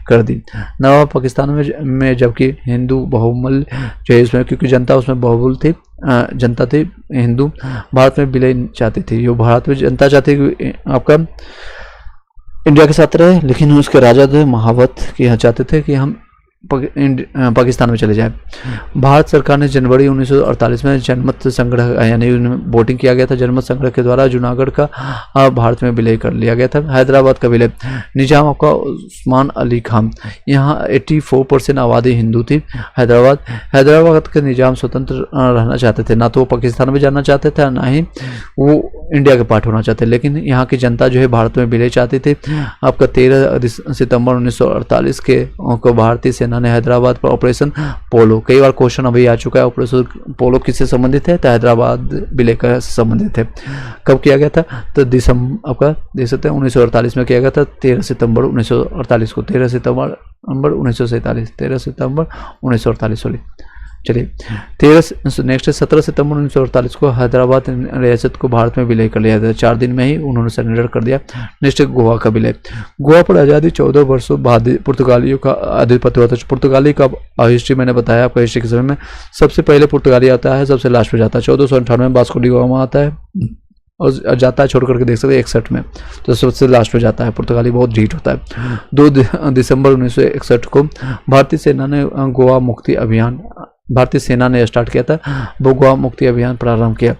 कर दी। नवाब पाकिस्तान में जबकि हिंदू बहुमूल्य जो है इसमें, क्योंकि जनता उसमें बहुमूल्य थी, जनता थी हिंदू, भारत में विलय चाहती थी। जो भारत में जनता चाहती कि आपका इंडिया के साथ रहे, लेकिन उसके राजा थे महावत कि यहाँ चाहते थे कि हम पाकिस्तान में चले जाए। भारत सरकार ने जनवरी 1948 में जनमत संग्रह यानी वोटिंग किया गया था। जनमत संग्रह के द्वारा जूनागढ़ का भारत में विलय कर लिया गया था। हैदराबाद का विलय। निजाम आपका उस्मान अली खान, यहाँ 84% आबादी हिंदू थी। हैदराबाद के निजाम स्वतंत्र रहना चाहते थे, ना तो वो पाकिस्तान में जाना चाहते थे ना ही वो इंडिया के पार्ट होना चाहते, लेकिन यहाँ की जनता जो है भारत में विलय चाहती थी। आपका 13 सितंबर 1948 को भारतीय सेना ने हैदराबाद पर ऑपरेशन पोलो, कई बार क्वेश्चन अभी आ चुका है, ऑपरेशन पोलो किससे संबंधित है? तो हैदराबाद विलय से संबंधित है। कब किया गया था? तो दिसंबर आपका देख सकते हैं 1948 में किया गया था। 13 सितंबर 1948 को 13 सितंबर 1948 सॉरी चलिए 17 सितंबर 1948 को हैदराबाद रियासत को भारत में विलय कर लिया था। 4 दिन में ही उन्होंने सरेंडर कर दिया। नेक्स्ट गोवा का विलय। गोवा पर आज़ादी 14 वर्षों बाद पुर्तगालियों का आधिपत्य हुआ था। पुर्तगाली का हिस्ट्री मैंने बताया आपको, हिस्ट्री के समय में सबसे पहले पुर्तगाली आता है, सबसे लास्ट में जाता है। 1498 में वास्को डी गामा आता है और जाता है, छोड़ करके देख सकते हैं 61 में, तो सबसे लास्ट में जाता है। पुर्तगाली बहुत ढीठ होता है। 2 दिसंबर 1961 को भारतीय सेना ने गोवा मुक्ति अभियान, भारतीय सेना ने स्टार्ट किया था, वो गोवा मुक्ति अभियान प्रारंभ किया।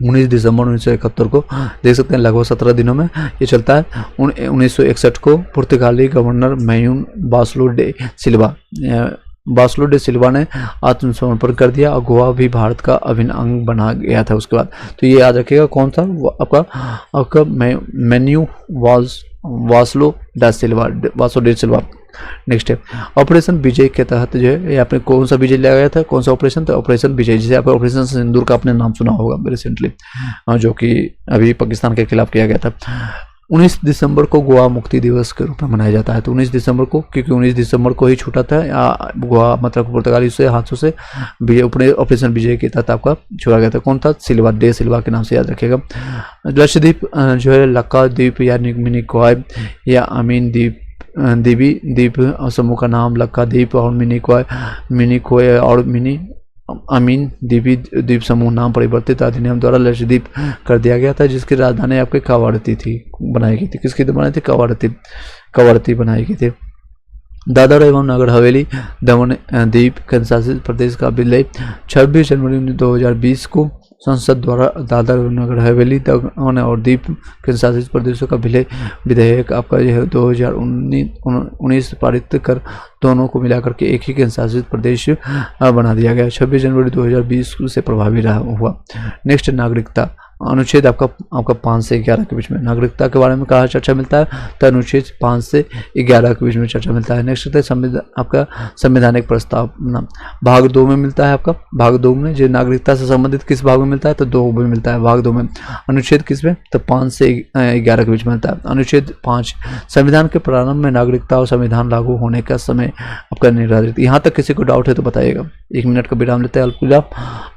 19 दिसंबर 1971 को देख सकते हैं, लगभग 17 दिनों में ये चलता है। 1961 को पुर्तगाली गवर्नर मैयून बासलो डे सिल्वा ने आत्मसमर्पण कर दिया और गोवा भी भारत का अभिन्न अंग बना गया था उसके बाद। तो ये याद रखिएगा कौन था आपका मैन्यू वास्लो डे सिल्वा। नेक्स्ट है ऑपरेशन विजय के तहत जो है, ये आपने कौन सा विजय लिया गया था, कौन सा ऑपरेशन, तो ऑपरेशन विजय, जिसे आपने ऑपरेशन सिंदूर का आपने नाम सुना होगा रिसेंटली, जो कि अभी पाकिस्तान के खिलाफ किया गया था। 19 दिसंबर को गोवा मुक्ति दिवस के रूप में मनाया जाता है। तो 19 दिसंबर को, क्योंकि 19 दिसंबर को ही छूटा था गोवा, मतलब पुर्तगाली से हाथों से ऑपरेशन विजय के तहत आपका छोड़ा गया था। कौन था? सिल्वा, डे सिल्वा के नाम से याद रखिएगा। लक्षद्वीप जो है लक्का द्वीप या मिनी कॉय या अमीन द्वीप समूह का नाम लक्का द्वीप और मिनी कॉय और मिनी अमीन द्वीप समूह नाम परिवर्तित अधिनियम द्वारा लक्षद्वीप कर दिया गया था, जिसकी राजधानी आपके कवारती थी, बनाई गई थी। किसकी बनाई थी? कवारती बनाई गई थी। दादर एवं नगर हवेली दमन द्वीप केंद्रशासित प्रदेश का विलय 26 जनवरी 2020 को संसद द्वारा दादर एवं नगर हवेली दमन और द्वीप केंद्रशासित प्रदेशों का विलय विधेयक आपका यह 2019 पारित कर दोनों को मिलाकर के एक ही केंद्रशासित प्रदेश बना दिया गया। 26 जनवरी 2020 से प्रभावी हुआ। नेक्स्ट नागरिकता अनुच्छेद आपका 5 से 11 के बीच में नागरिकता के बारे में कहा चर्चा मिलता है, तो अनुच्छेद 5 से 11 के बीच में चर्चा मिलता है। नेक्स्ट है आपका संवैधानिक प्रस्ताव भाग 2 में मिलता है। आपका भाग 2 में जो नागरिकता से संबंधित किस भाग में मिलता है? तो 2 में मिलता है, भाग 2 में। अनुच्छेद किस में? तो 5 से 11 के बीच में मिलता है। अनुच्छेद 5 संविधान के प्रारंभ में नागरिकता और संविधान लागू होने का समय आपका निर्धारित। यहाँ तक किसी को डाउट है तो बताइएगा। 1 मिनट का विराम लेते हैं,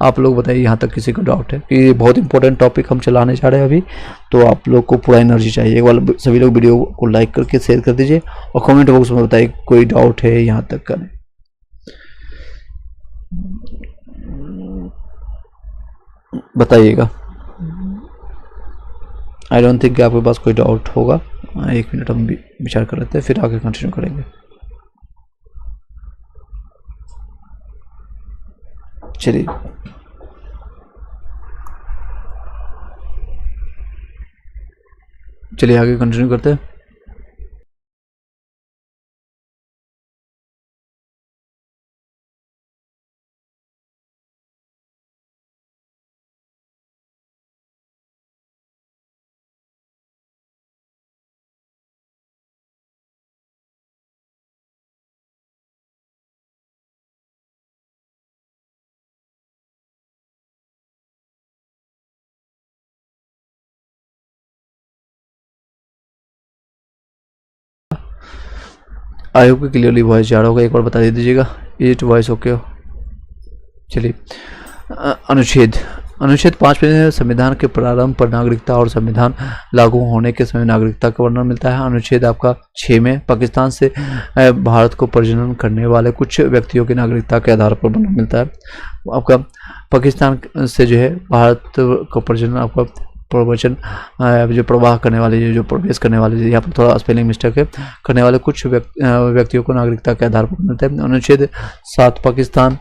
आप लोग बताइए यहाँ तक किसी को डाउट है, कि बहुत इंपॉर्टेंट टॉपिक हम चलाने जा रहे हैं अभी, तो आप लोग को पूरा एनर्जी चाहिए। एक बार सभी लोग वीडियो को लाइक करके शेयर कर दीजिए और कमेंट बॉक्स में बताइए कोई डाउट है यहाँ तक का। बताइएगा। आई डोंट थिंक कि आपके पास कोई डाउट होगा। 1 मिनट हम विचार कर लेते हैं, फिर आगे कंटिन्यू करेंगे। चलिए आगे कंटिन्यू करते हैं। आई होप कि क्लियरली वॉइस जा रहा होगा, एक बार बता दीजिएगा। इज वॉइस ओके हो? चलिए अनुच्छेद 5 में संविधान के प्रारंभ पर नागरिकता और संविधान लागू होने के समय नागरिकता का वर्णन मिलता है। अनुच्छेद आपका 6 में पाकिस्तान से भारत को प्रजनन करने वाले कुछ व्यक्तियों की नागरिकता के आधार पर वर्णन मिलता है। आपका पाकिस्तान से जो है भारत का प्रजनन आपका प्रवचन जो प्रवाह करने वाले, जो प्रवेश करने वाले, यहाँ पर थोड़ा स्पेलिंग मिस्टेक है, करने वाले कुछ व्यक्तियों को नागरिकता के आधार पर मिलता है। अनुच्छेद 7 पाकिस्तान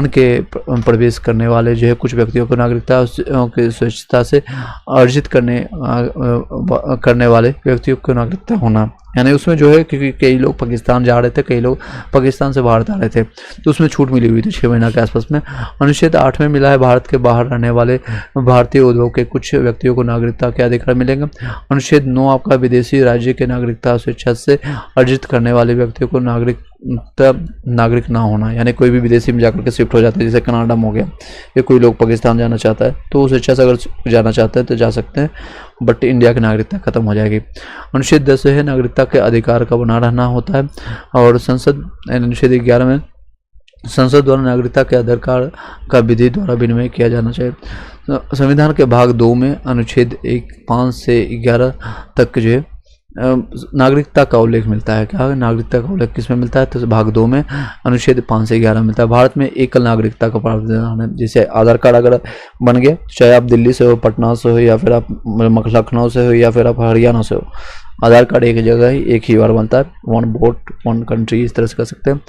के प्रवेश करने वाले जो है कुछ व्यक्तियों को नागरिकता की स्वेच्छा से अर्जित करने वाले व्यक्तियों को नागरिकता होना, यानी उसमें जो है क्योंकि कई लोग पाकिस्तान जा रहे थे, कई लोग पाकिस्तान से भारत आ रहे थे, तो उसमें छूट मिली हुई थी 6 महीना के आसपास में। अनुच्छेद 8 में मिला है भारत के बाहर रहने वाले भारतीय उद्योग के कुछ व्यक्तियों को नागरिकता के अधिकार मिलेंगे। अनुच्छेद 9 आपका विदेशी राज्य के नागरिकता स्वेच्छा से अर्जित करने वाले व्यक्तियों को नागरिक ना होना, यानी कोई भी विदेशी में जाकर के शिफ्ट हो जाते हैं, जैसे कनाडा में हो गया, या कोई लोग पाकिस्तान जाना चाहता है तो उस इच्छा से अगर जाना चाहते हैं तो जा सकते हैं, बट इंडिया की नागरिकता खत्म हो जाएगी। अनुच्छेद 10 है नागरिकता के अधिकार का बना रहना होता है, और संसद अनुच्छेद 11 में संसद द्वारा नागरिकता के अधिकार का विधि द्वारा विनिमय किया जाना चाहिए। संविधान के भाग 2 में अनुच्छेद 5 से 11 तक जो है नागरिकता का उल्लेख मिलता है। क्या नागरिकता का उल्लेख किसमें मिलता है? तो भाग 2 में अनुच्छेद 5 से 11 मिलता है। भारत में एकल नागरिकता का प्रावधान है। जैसे आधार कार्ड अगर बन गया, चाहे आप दिल्ली से हो, पटना से हो, या फिर आप लखनऊ से हो, या फिर आप हरियाणा से हो, आधार कार्ड एक जगह ही एक ही बार बनता है। 1 वोट 1 कंट्री, इस तरह से कर सकते हैं।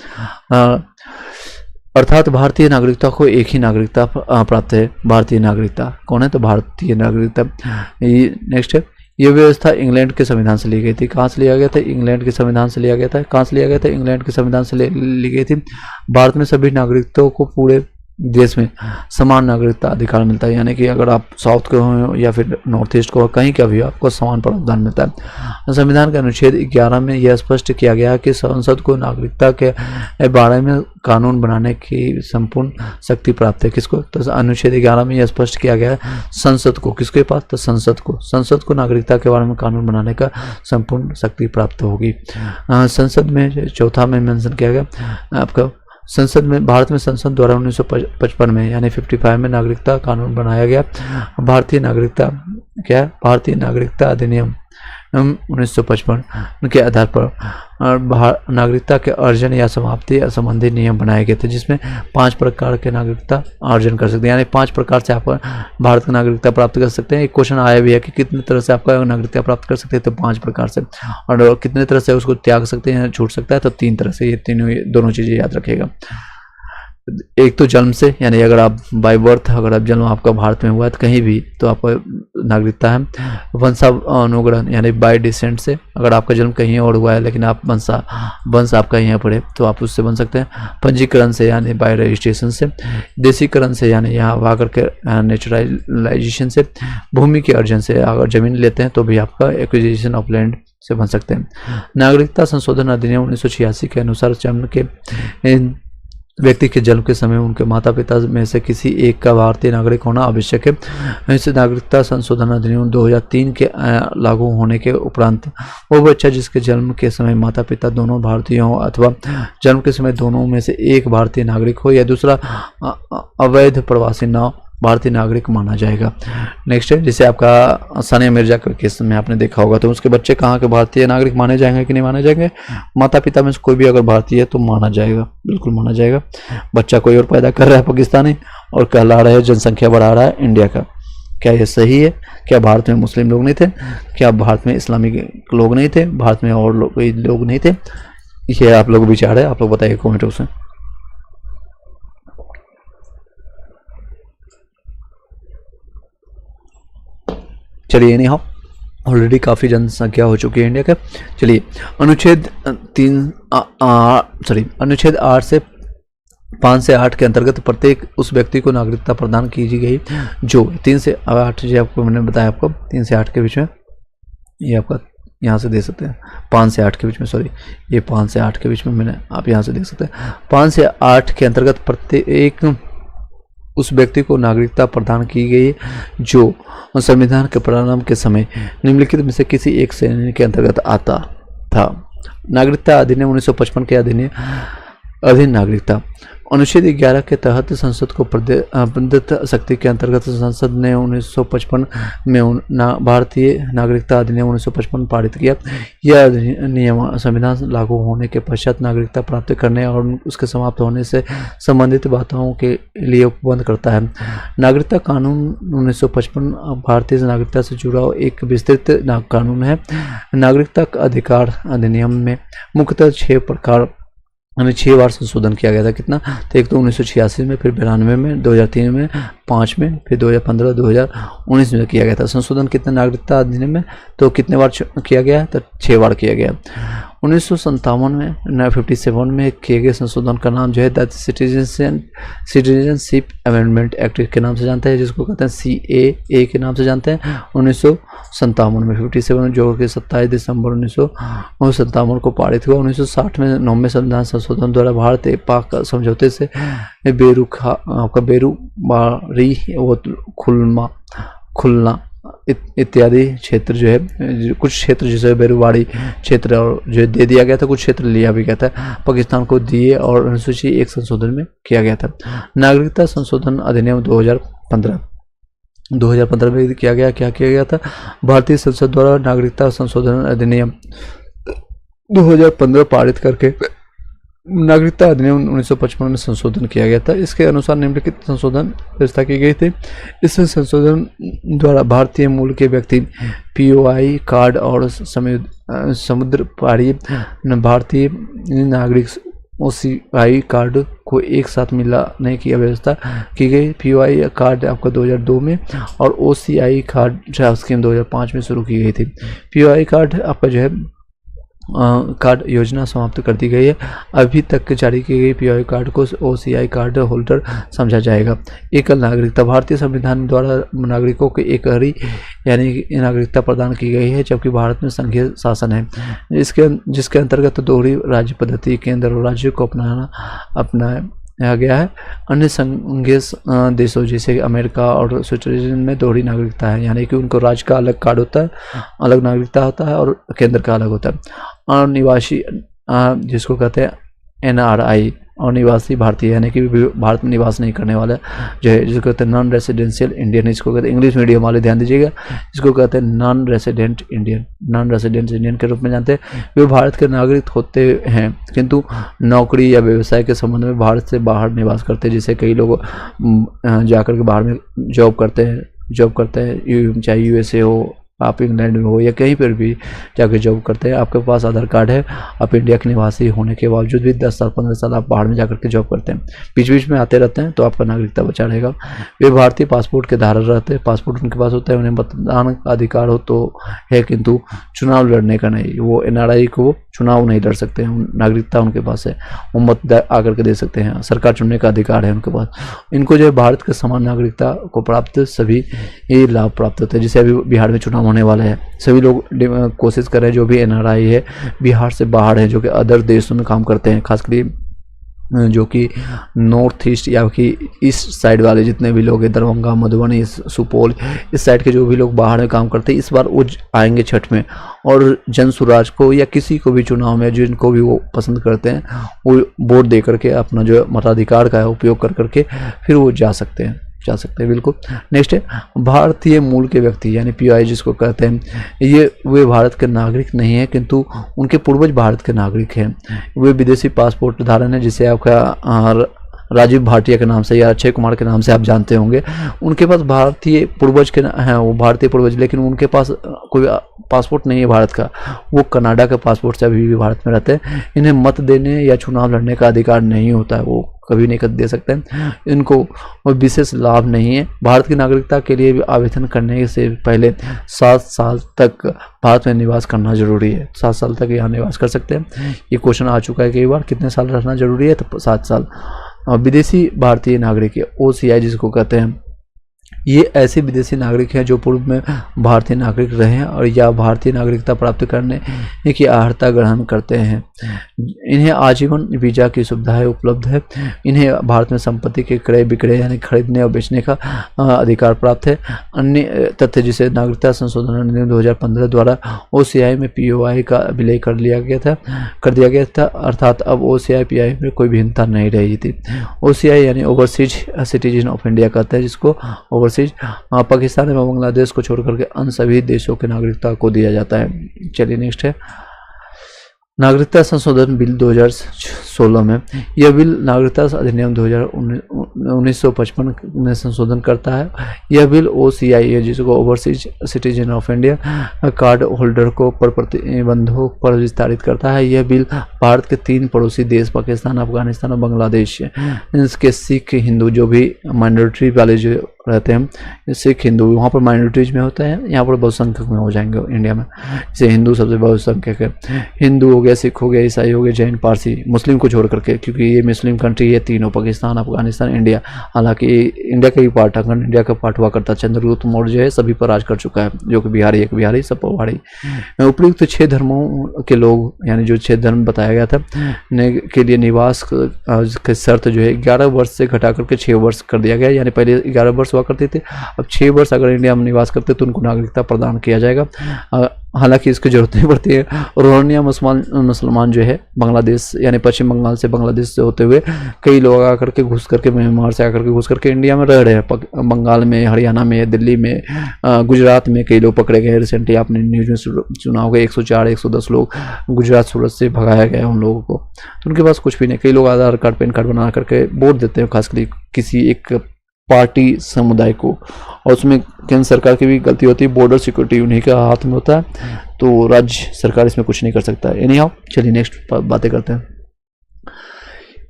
अर्थात भारतीय नागरिकता को एक ही नागरिकता प्राप्त है। भारतीय नागरिकता कौन है? तो भारतीय नागरिकता। नेक्स्ट है, यह व्यवस्था इंग्लैंड के संविधान से ली गई थी। कहाँ से लिया गया था? इंग्लैंड के संविधान से लिया गया था। कहाँ से लिया गया था? इंग्लैंड के संविधान से ली गई थी। भारत में सभी नागरिकों को पूरे देश में समान नागरिकता अधिकार मिलता है। यानी कि अगर आप साउथ के हो या फिर नॉर्थ ईस्ट को, कहीं का भी आपको समान प्रावधान मिलता है। संविधान के अनुच्छेद 11 में यह स्पष्ट किया गया है कि संसद को नागरिकता के बारे में कानून बनाने की संपूर्ण शक्ति प्राप्त है। किसको? तो अनुच्छेद 11 में यह स्पष्ट किया गया है संसद को। किसके पास? तो संसद को नागरिकता के बारे में कानून बनाने का संपूर्ण शक्ति प्राप्त होगी। संसद में चौथा में मेंशन किया गया आपका, संसद में, भारत में संसद द्वारा 1955 में यानी 55 में नागरिकता कानून बनाया गया। भारतीय नागरिकता क्या है? भारतीय नागरिकता अधिनियम 1955 के आधार पर नागरिकता के अर्जन या समाप्ति संबंधी नियम बनाए गए थे, जिसमें 5 प्रकार के नागरिकता अर्जन कर सकते हैं। यानी 5 प्रकार से आप भारत की नागरिकता प्राप्त कर सकते हैं। एक क्वेश्चन आया भी है कि कितने तरह से आपका नागरिकता प्राप्त कर सकते हैं, तो 5 प्रकार से। और कितने तरह से उसको त्याग सकते हैं, छूट सकता है, तो 3 तरह से। ये दोनों चीज़ें याद रखिएगा। एक तो जन्म से, यानी अगर आप बाय बर्थ, अगर आप जन्म आपका भारत में हुआ है तो कहीं भी, तो आपका नागरिकता है। वंशानुगरण यानी बाय डिसेंट से, अगर आपका जन्म कहीं और हुआ है लेकिन आप वंश आपका यहाँ पर है तो आप उससे बन सकते हैं। पंजीकरण से यानी बाय रजिस्ट्रेशन से। देशीकरण से यानी यहाँ आकर के नेचुरलाइजेशन से। भूमि के अर्जन से, अगर जमीन लेते हैं तो भी आपका एक्विजिशन ऑफ लैंड से बन सकते हैं। नागरिकता संशोधन अधिनियम 1986 के अनुसार जन्म के व्यक्ति के जन्म के समय उनके माता पिता में से किसी एक का भारतीय नागरिक होना आवश्यक है। इस नागरिकता संशोधन अधिनियम 2003 के लागू होने के उपरांत वो बच्चा जिसके जन्म के समय माता पिता दोनों भारतीय हों अथवा जन्म के समय दोनों में से एक भारतीय नागरिक हो या दूसरा अवैध प्रवासी न भारतीय नागरिक माना जाएगा। नेक्स्ट है, जैसे आपका सानिया मिर्जा के केस में आपने देखा होगा, तो उसके बच्चे कहाँ के भारतीय नागरिक माने जाएंगे कि नहीं माने जाएंगे? माता पिता में से कोई भी अगर भारतीय है तो माना जाएगा, बिल्कुल माना जाएगा। बच्चा कोई और पैदा कर रहा है पाकिस्तानी और कहला रहा है जनसंख्या बढ़ा रहा है इंडिया का, क्या ये सही है? क्या भारत में मुस्लिम लोग नहीं थे? क्या भारत में इस्लामिक लोग नहीं थे? भारत में और लोग नहीं थे? ये आप लोग विचार है, आप लोग बताइए कमेंटों से। चलिए, नहीं हो, ऑलरेडी काफ़ी जनसंख्या हो चुकी है इंडिया का। चलिए, अनुच्छेद 8 से 5 से 8 के अंतर्गत प्रत्येक उस व्यक्ति को नागरिकता प्रदान की गई जो 3 से 8, जो आपको मैंने बताया, आपको 3 से 8 के बीच में, ये आपका यहाँ से देख सकते हैं 5 से 8 के बीच में, सॉरी ये 5 से 8 के बीच में मैंने, आप यहाँ से देख सकते हैं 5 से 8 के अंतर्गत प्रत्येक उस व्यक्ति को नागरिकता प्रदान की गई जो संविधान के प्रारंभ के समय निम्नलिखित में से किसी एक श्रेणी के अंतर्गत आता था। नागरिकता अधिनियम 1955 के अधीन नागरिकता। अनुच्छेद 11 के तहत संसद को प्रदत्त शक्ति के अंतर्गत संसद ने 1955 में भारतीय नागरिकता अधिनियम 1955 पारित किया। यह नियम संविधान लागू होने के पश्चात नागरिकता प्राप्त करने और उसके समाप्त होने से संबंधित बातों के लिए उपबंध करता है। नागरिकता कानून 1955 भारतीय नागरिकता से जुड़ा एक विस्तृत कानून है। नागरिकता अधिकार अधिनियम में मुख्यतः 6 प्रकार 6 बार संशोधन किया गया था। कितना? तो एक तो 1986 में, फिर 92 में, 2003 में, 5 में, फिर 2015, 2019 में किया गया था संशोधन। कितने नागरिकता अधिनियम में? तो कितने बार किया गया? तो 6 बार किया गया। 1957 में 57 में किए गए संशोधन का नाम जो है द सिटीजनशिप अमेंडमेंट एक्ट के नाम से जानते हैं, जिसको कहते हैं CAA के नाम से जानते हैं। 1957 में 57 जो कि 27 दिसंबर 1957 को पारित हुआ। 1960 में 9वें संविधान संशोधन द्वारा भारत पाक समझौते से बेरुबारी व खुलना इत्यादि क्षेत्र जो है, कुछ क्षेत्र जैसे बेरुवाड़ी क्षेत्र और जो दे दिया गया था, कुछ क्षेत्र लिया भी गया था, पाकिस्तान को दिए और अनुसूची 1 संशोधन में किया गया था। नागरिकता संशोधन अधिनियम 2015 में किया गया। क्या किया गया था? भारतीय संसद द्वारा नागरिकता संशोधन अधिनियम 2015 पारित करके नागरिकता अधिनियम 1955 में संशोधन किया गया था। इसके अनुसार निम्नलिखित संशोधन व्यवस्था की गई थी। इस संशोधन द्वारा भारतीय मूल के व्यक्ति पीओआई कार्ड और समुद्र पारी भारतीय नागरिक ओसीआई कार्ड को एक साथ मिलाने की व्यवस्था की गई। पीओआई कार्ड आपका 2002 में और ओसीआई कार्ड स्कीम 2005 में शुरू की गई थी। पीओआई कार्ड आपका जो है कार्ड योजना समाप्त कर दी गई है। अभी तक जारी की गई पीओआई कार्ड को ओसीआई कार्ड होल्डर समझा जाएगा। एकल नागरिकता, भारतीय संविधान द्वारा नागरिकों को एकहरी यानी नागरिकता प्रदान की गई है, जबकि भारत में संघीय शासन है जिसके अंतर्गत दोहरी राज्य पद्धति केंद्र और राज्य को अपनाया गया है। अन्य संघीय देशों जैसे अमेरिका और स्विट्जरलैंड में दोहरी नागरिकता है, यानी कि उनको राज्य का अलग कार्ड होता है, अलग नागरिकता होता है और केंद्र का अलग होता है। और निवासी जिसको कहते हैं एनआरआई और निवासी भारतीय, यानी कि भारत में निवास नहीं करने वाला जो है, जिसको कहते हैं नॉन रेसिडेंशियल इंडियन, इसको कहते हैं इंग्लिश मीडियम वाले ध्यान दीजिएगा, इसको कहते हैं नॉन रेसिडेंट इंडियन के रूप में जानते हैं। वे भारत के नागरिक होते हैं किंतु नौकरी या व्यवसाय के संबंध में भारत से बाहर निवास करते हैं। जैसे कई लोग जाकर के बाहर में जॉब करते हैं, चाहे यूएसए हो, आप इंग्लैंड में हो या कहीं पर भी जाकर जॉब करते हैं, आपके पास आधार कार्ड है, आप इंडिया के निवासी होने के बावजूद भी 10 साल 15 साल आप बाहर में जाकर के जॉब करते हैं, बीच बीच में आते रहते हैं, तो आपका नागरिकता बचा रहेगा। वे भारतीय पासपोर्ट के धारक रहते हैं, पासपोर्ट उनके पास होता है, उन्हें मतदान का अधिकार हो तो है किंतु चुनाव लड़ने का नहीं। वो एनआरआई को चुनाव नहीं लड़ सकते हैं, नागरिकता उनके पास है, वो मत आकर के दे सकते हैं, सरकार चुनने का अधिकार है उनके पास। इनको जो है भारत के समान नागरिकता को प्राप्त सभी ये लाभ प्राप्त होते हैं। जैसे अभी बिहार में चुनाव होने वाला है, सभी लोग कोशिश कर रहे हैं जो भी एनआरआई है बिहार से बाहर है, जो कि अदर देशों में काम करते हैं, खासकर जो कि नॉर्थ ईस्ट या कि ईस्ट साइड वाले जितने भी लोग हैं, दरभंगा, मधुबनी, सुपौल, इस साइड के जो भी लोग बाहर में काम करते हैं, इस बार वो आएंगे छठ में और जन स्वराज को या किसी को भी चुनाव में जिनको भी वो पसंद करते हैं वो वोट दे करके अपना जो मताधिकार का है उपयोग कर करके फिर वो जा सकते हैं बिल्कुल। नेक्स्ट है भारतीय मूल के व्यक्ति, यानी पीओआई जिसको कहते हैं, ये वे भारत के नागरिक नहीं है किंतु उनके पूर्वज भारत के नागरिक हैं। वे विदेशी पासपोर्ट धारण है, जिसे आपका राजीव भाटिया के नाम से या अक्षय कुमार के नाम से आप जानते होंगे। उनके पास भारतीय पूर्वज के हैं, वो भारतीय पूर्वज, लेकिन उनके पास कोई पासपोर्ट नहीं है भारत का, वो कनाडा के पासपोर्ट से अभी भी भारत में रहते हैं। इन्हें मत देने या चुनाव लड़ने का अधिकार नहीं होता है, वो कभी नहीं दे सकते हैं, इनको विशेष लाभ नहीं है। भारत की नागरिकता के लिए भी आवेदन करने से पहले 7 साल तक भारत में निवास करना जरूरी है। 7 साल तक यहाँ निवास कर सकते हैं। ये क्वेश्चन आ चुका है कई बार, कितने साल रहना जरूरी है, तो 7 साल। विदेशी भारतीय नागरिक ओसीआई जिसको कहते हैं, ये ऐसे विदेशी नागरिक हैं जो पूर्व में भारतीय नागरिक रहे हैं और या भारतीय नागरिकता प्राप्त करने की अर्हता ग्रहण करते हैं। इन्हें आजीवन वीजा की सुविधाएं उपलब्ध है। इन्हें भारत में संपत्ति के क्रय विक्रय यानी खरीदने और बेचने का अधिकार प्राप्त है। अन्य तथ्य जिसे नागरिकता संशोधन अधिनियम 2015 द्वारा ओसीआई में पीओआई का विलय कर दिया गया था, अर्थात अब ओसीआई पीओआई में कोई भिन्नता नहीं रही थी। ओसीआई यानी ओवरसीज सिटीजन ऑफ इंडिया कहते हैं, जिसको ओवरसीज पाकिस्तान एवं बांग्लादेश को छोड़ करके अन्य सभी देशों के नागरिकता को दिया जाता है। चलिए नेक्स्ट है नागरिकता संशोधन बिल 2016 में। यह बिल नागरिकता अधिनियम 1955 में संशोधन करता है। यह बिल ओसीआई है जिसको overseas citizen of India card holder को प्रतिबंधों पर विस्तारित करता है। यह बिल भारत के 3 पड़ोसी देश पाकिस्तान, अफगानिस्तान और बांग्लादेश इसके सिख हिंदू जो भी माइनॉरिटी वाले जो रहते हैं, सिख हिंदू वहाँ पर माइनॉरिटीज में होता है, यहाँ पर बहुसंख्यक में हो जाएंगे इंडिया में। जैसे हिंदू सबसे बहुसंख्यक है, हिंदू हो गया, सिख हो गया, ईसाई हो गया, जैन, पारसी, मुस्लिम को छोड़ करके, क्योंकि ये मुस्लिम कंट्री है तीनों, पाकिस्तान, अफगानिस्तान, इंडिया। इंडिया। हालांकि इंडिया का ही पार्ट, अगर इंडिया का पार्ट हुआ करता, चंद्रगुप्त मौर्य जो है सभी पर राज कर चुका है, जो कि बिहारी, एक बिहारी सब पहाड़ी। उपयुक्त 6 धर्मों के लोग, यानी जो 6 धर्म बताया गया था के लिए निवास की शर्त जो है 11 वर्ष से घटा करके 6 वर्ष कर दिया गया। यानी पहले 11 वर्ष हुआ करते थे, अब 6 वर्ष अगर इंडिया में निवास करते तो उनको नागरिकता प्रदान किया जाएगा। हालांकि इसकी जरूरत नहीं पड़ती है। रोहिंग्या मुसलमान जो है बांग्लादेश, यानी पश्चिम बंगाल से, बांग्लादेश से होते हुए कई लोग आकर के घुस करके, म्यांमार से आकर के घुस करके इंडिया में रह रहे हैं। बंगाल में, हरियाणा में, दिल्ली में, गुजरात में कई लोग पकड़े गए। रिसेंटली आपने न्यूज में सुना होगा 104 110 लोग गुजरात, सूरत से भगाया गया उन लोगों को। तो उनके पास कुछ भी नहीं। कई लोग आधार कार्ड, पैन कार्ड बना करके वोट देते हैं, खासकर किसी एक पार्टी समुदाय को, और उसमें केंद्र सरकार की भी गलती होती है। बॉर्डर सिक्योरिटी उन्हीं के हाथ में होता है, तो राज्य सरकार इसमें कुछ नहीं कर सकता है। एनी हाउ, चलिए नेक्स्ट बातें करते हैं।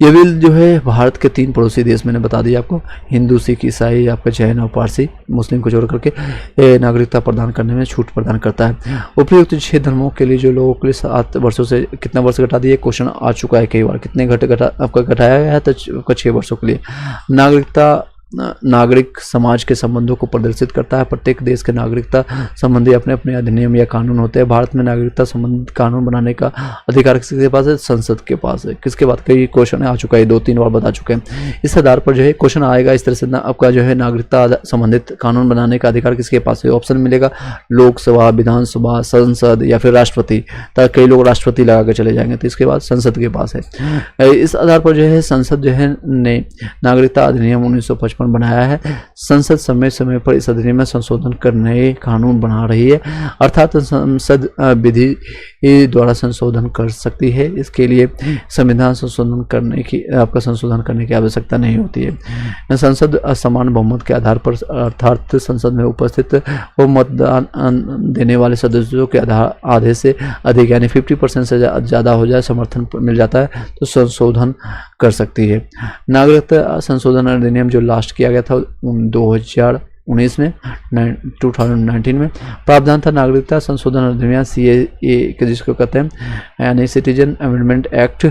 ये बिल जो है भारत के 3 पड़ोसी देश, मैंने बता दिया आपको, हिंदू, सिख, ईसाई, आपका जैन और पारसी, मुस्लिम को जोड़ करके नागरिकता प्रदान करने में छूट प्रदान करता है। उपयुक्त 6 धर्मों के लिए जो लोगों के लिए 7 वर्षों से कितना वर्ष घटा दिए, क्वेश्चन आ चुका है कई बार, कितने आपका घटाया गया है, तो आपका 6 वर्षों के लिए। नागरिक समाज के संबंधों को प्रदर्शित करता है। प्रत्येक देश के नागरिकता संबंधी अपने अपने अधिनियम या कानून होते हैं। भारत में नागरिकता संबंधित कानून बनाने का अधिकार किसके पास है? संसद के पास है। किसके बाद? कई क्वेश्चन आ चुका है, 2-3 बार बता चुके हैं। इस आधार पर जो है क्वेश्चन आएगा इस तरह से, आपका जो है नागरिकता संबंधित कानून बनाने का अधिकार किसके पास है? ऑप्शन मिलेगा लोकसभा, विधानसभा, संसद या फिर राष्ट्रपति। कई लोग राष्ट्रपति लगा के चले जाएंगे, तो इसके बाद संसद के पास है। इस आधार पर जो है संसद जो है ने नागरिकता अधिनियम 1955 बनाया है। संसद समय समय पर इस अधिनियम में संशोधन कर नए कानून बना रही है, अर्थात संसद विधि द्वारा संशोधन कर सकती है। इसके लिए संविधान संशोधन करने की आवश्यकता नहीं होती है। संसद समान बहुमत के आधार पर, अर्थात संसद में उपस्थित वो मतदान देने वाले सदस्यों के आधे से अधिक, यानी 50% से ज़्यादा हो जाए, समर्थन मिल जाता है, तो संशोधन कर सकती है। नागरिकता संशोधन अधिनियम जो लास्ट किया गया था 2019 में, 2019 में प्रावधान था नागरिकता संशोधन अधिनियम CAA जिसको कहते हैं, यानी सिटीजन अमेंडमेंट एक्ट